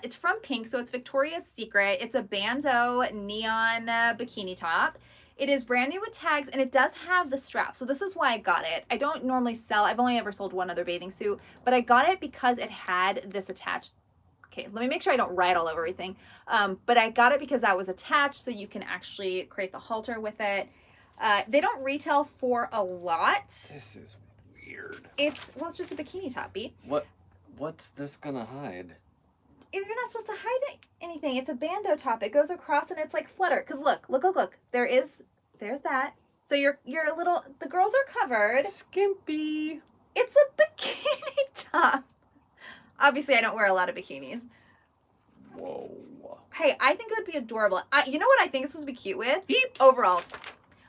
it's from Pink, so it's Victoria's Secret. It's a bandeau neon bikini top. It is brand new with tags, and it does have the strap. So this is why I got it. I don't normally sell. I've only ever sold one other bathing suit, but I got it because it had this attached. Okay, let me make sure I don't write all over everything. But I got it because that was attached, so you can actually create the halter with it. They don't retail for a lot. This is weird. It's just a bikini top, B. What's this gonna hide? You're not supposed to hide anything. It's a bandeau top. It goes across and it's like flutter. Cause look. There's that. So you're a little. The girls are covered. Skimpy. It's a bikini top. Obviously, I don't wear a lot of bikinis. Whoa. Hey, I think it would be adorable. You know what I think this would be cute with? Beeps. Overalls.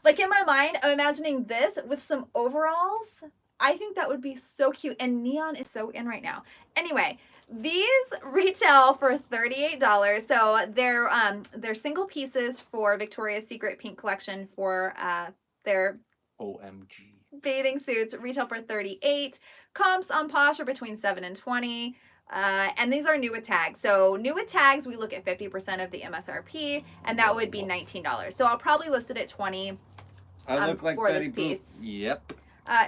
Like in my mind, I'm imagining this with some overalls. I think that would be so cute. And neon is so in right now. Anyway, these retail for $38. So they're single pieces for Victoria's Secret Pink collection for their OMG. bathing suits. Retail for $38. Comps on Posh are between $7 and $20. And these are new with tags. So new with tags, we look at 50% of the MSRP, and that would be $19. So I'll probably list it at $20. I look like for Betty this piece. Boop. Yep.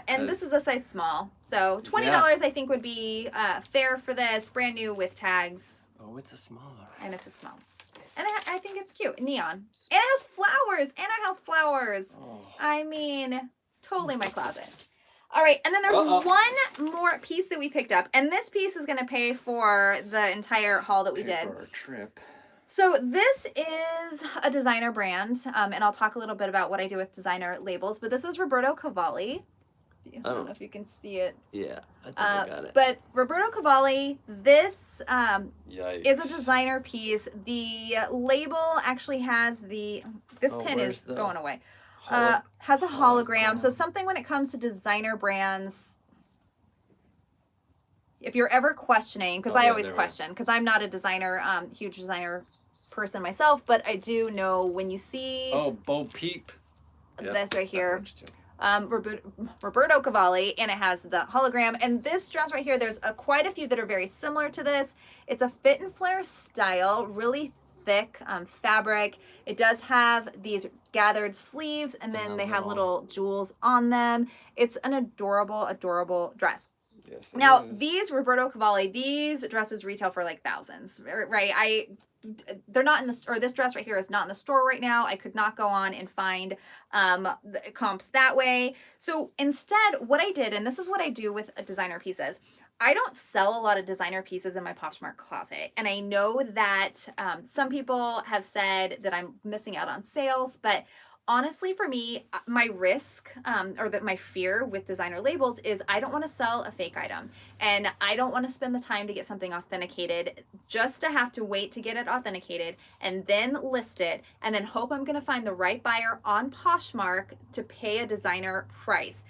And this is a size small. So $20 I think would be fair for this. Brand new with tags. Oh, it's a smaller. And it's a small. And I think it's cute. Neon. And it has flowers. Oh. I mean, totally my closet. All right, and then there's one more piece that we picked up. And this piece is going to pay for the entire haul that we did. For our trip. So this is a designer brand, and I'll talk a little bit about what I do with designer labels, but this is Roberto Cavalli. I don't know if you can see it. Yeah, I think I got it. But Roberto Cavalli, this is a designer piece. The label actually has this pin is going away. Has a hologram. So something when it comes to designer brands, if you're ever questioning, because I always question, because I'm not a designer, huge designer person myself, but I do know when you see Bo Peep. This right here, Roberto Cavalli, and it has the hologram. And this dress right here, there's quite a few that are very similar to this. It's a fit and flare style, really thick fabric. It does have these gathered sleeves, and then they have little jewels on them. It's an adorable dress. Yes, now these Roberto Cavalli, these dresses retail for like thousands, right? They're not in the, or this dress right here is not in the store right now. I could not go on and find the comps that way. So instead, what I did, and this is what I do with designer pieces, I don't sell a lot of designer pieces in my Poshmark closet. And I know that some people have said that I'm missing out on sales, but honestly, for me, my risk my fear with designer labels is I don't want to sell a fake item, and I don't want to spend the time to get something authenticated just to have to wait to get it authenticated and then list it and then hope I'm going to find the right buyer on Poshmark to pay a designer price.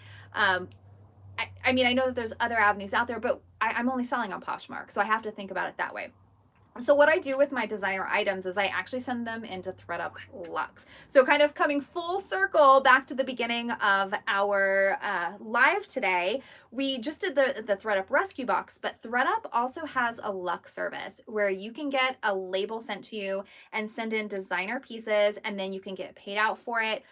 I mean, I know that there's other avenues out there, but I'm only selling on Poshmark, so I have to think about it that way. So what I do with my designer items is I actually send them into ThredUp Luxe. So kind of coming full circle back to the beginning of our live today, we just did the ThredUp Rescue Box, but ThredUp also has a Luxe service where you can get a label sent to you and send in designer pieces, and then you can get paid out for it.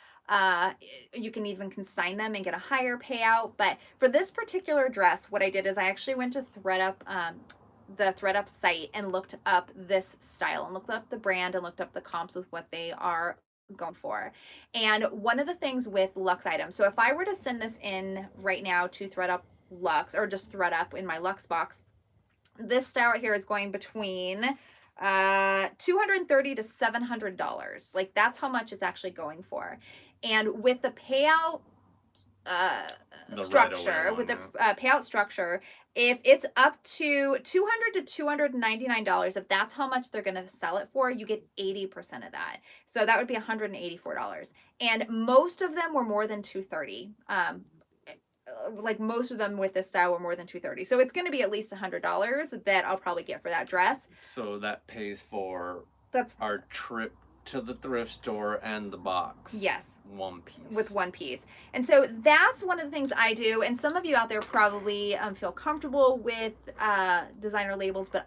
You can even consign them and get a higher payout. But for this particular dress, what I did is I actually went to ThredUp, the ThredUp site, and looked up this style and looked up the brand and looked up the comps with what they are going for. And one of the things with Luxe items, so if I were to send this in right now to ThredUp Luxe, or just ThredUp in my Luxe box, this style right here is going between $230 to $700. Like, that's how much it's actually going for. And with the payout structure, with the payout structure, if it's up to $200 to $299, if that's how much they're going to sell it for, you get 80% of that. So that would be $184. And most of them were more than $230. Like, most of them with this style were more than $230. So it's going to be at least $100 that I'll probably get for that dress. So that pays for That's our trip to the thrift store and the box. Yes. One piece. With one piece. And so that's one of the things I do. And some of you out there probably feel comfortable with designer labels, but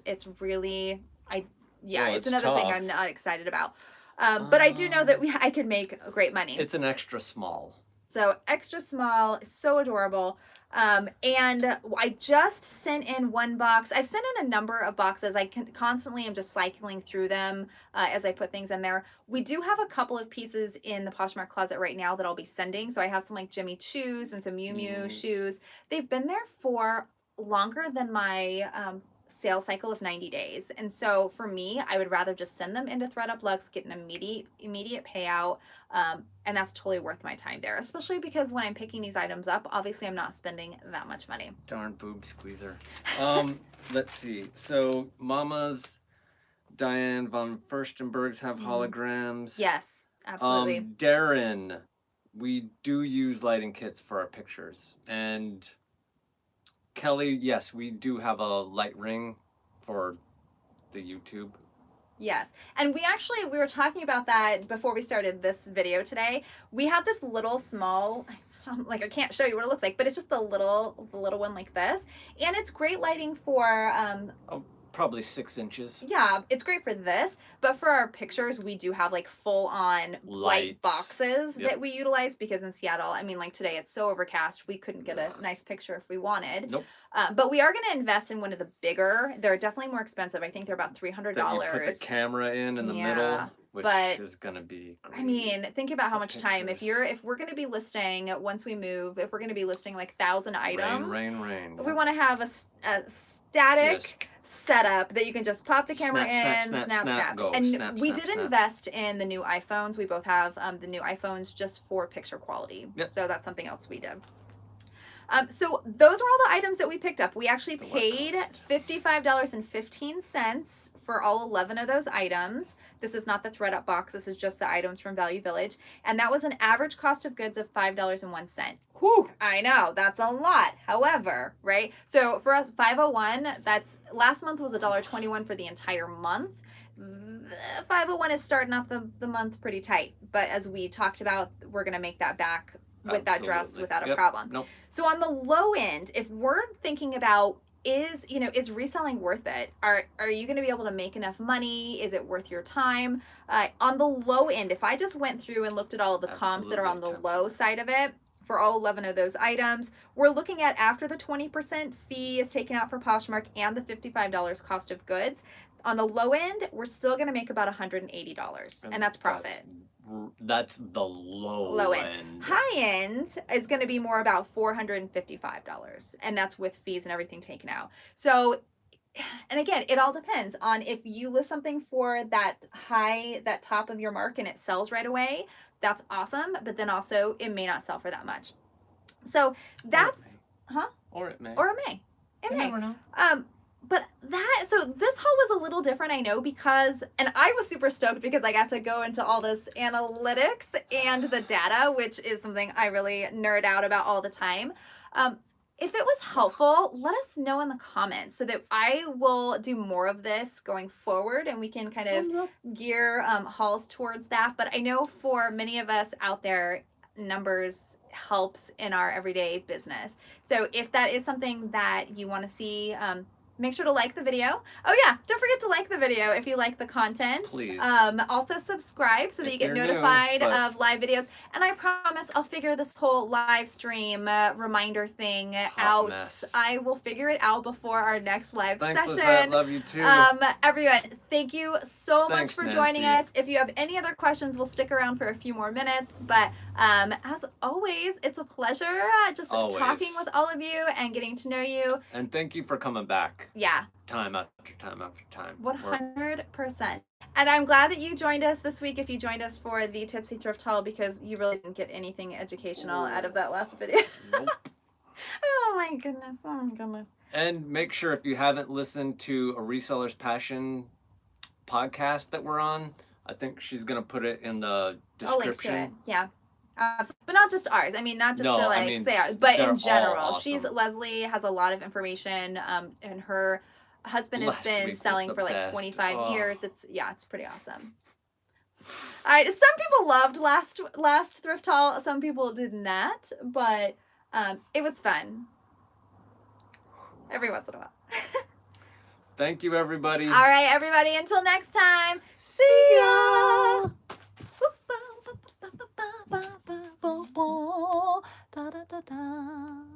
it's really, it's another tough. thing I'm not excited about. But I do know that I could make great money. It's an extra small. So extra small, so adorable. And I just sent in one box. I've sent in a number of boxes. I constantly am just cycling through them as I put things in there. We do have a couple of pieces in the Poshmark closet right now that I'll be sending. So I have some like Jimmy Choos and some Miu Miu shoes. They've been there for longer than my sales cycle of 90 days. And so for me, I would rather just send them into ThredUp Luxe, get an immediate payout. And that's totally worth my time there, especially because when I'm picking these items up, obviously I'm not spending that much money. Darn boob squeezer. Let's see. So Mama's Diane von Furstenberg's have holograms. Yes, absolutely. Darren, we do use lighting kits for our pictures. And Kelly, yes, we do have a light ring for the YouTube. Yes. And we were talking about that before we started this video today. We have this little small, like, I can't show you what it looks like, but it's just the little one like this. And it's great lighting for probably 6 inches. Yeah, it's great for this, but for our pictures, we do have like full-on light boxes that we utilize, because in Seattle, I mean, like today, it's so overcast, we couldn't get a nice picture if we wanted. Nope. But we are going to invest in one of the bigger. They're definitely more expensive. I think they're about $300. That you put the camera in the middle, which is going to be great. I mean, think about how much time. If we're going to be listing, once we move, if we're going to be listing like 1,000 items, rain. We want to have a static setup that you can just pop the camera snap. Go. And we did invest in the new iPhones. We both have the new iPhones just for picture quality. Yep. So that's something else we did. So those are all the items that we picked up. We actually paid $55.15 for all 11 of those items. This is not the ThredUp box. This is just the items from Value Village. And that was an average cost of goods of $5.01. Whew, I know, that's a lot. However, right? So for us, $5.01, that's last month was $1.21 for the entire month. $5.01 is starting off the month pretty tight. But as we talked about, we're going to make that back with that dress without a problem. Nope. So on the low end, if we're thinking about is reselling worth it? Are you going to be able to make enough money? Is it worth your time? On the low end, if I just went through and looked at all of the comps that are on the low side of it, for all 11 of those items, we're looking at, after the 20% fee is taken out for Poshmark and the $55 cost of goods, on the low end, we're still going to make about $180, and that's profit. That's the low end. High end is going to be more about $455, and that's with fees and everything taken out. So, and again, it all depends on if you list something for that top of your mark and it sells right away. That's awesome, but then also it may not sell for that much. So that's, Or it may. It may. Never know. So this haul was a little different, I know, and I was super stoked because I got to go into all this analytics and the data, which is something I really nerd out about all the time. If it was helpful, let us know in the comments so that I will do more of this going forward, and we can kind of gear hauls towards that. But I know for many of us out there, numbers helps in our everyday business. So if that is something that you want to see, Make sure to like the video. Oh yeah, don't forget to like the video if you like the content. Please. Also subscribe so that If you get you're new, notified but- of live videos. And I promise I'll figure this whole live stream reminder thing Hot out. mess. I will figure it out before our next live Thanks, session. Lizette. Love you too. Everyone, thank you so much Thanks, for Nancy. joining us. If you have any other questions, we'll stick around for a few more minutes. But as always, it's a pleasure just Always. talking with all of you and getting to know you. And thank you for coming back. Yeah. Time after time after time. 100%. And I'm glad that you joined us this week if you joined us for the Tipsy Thrift Haul, because you really didn't get anything educational out of that last video. Nope. Oh my goodness. Oh my goodness. And make sure, if you haven't listened to a Reseller's Passion podcast that we're on, I think she's going to put it in the I'll link to it. description. Yeah. But not just ours. I mean, not just No, to I like mean, say ours, but they're in general. all awesome. She's Leslie has a lot of information, and her husband has Last been week was selling the for like best. 25 Oh. years. It's pretty awesome. All right, some people loved last thrift haul. Some people did not, but it was fun. Every once in a while. Thank you, everybody. All right, everybody. Until next time. See ya. Da da da da.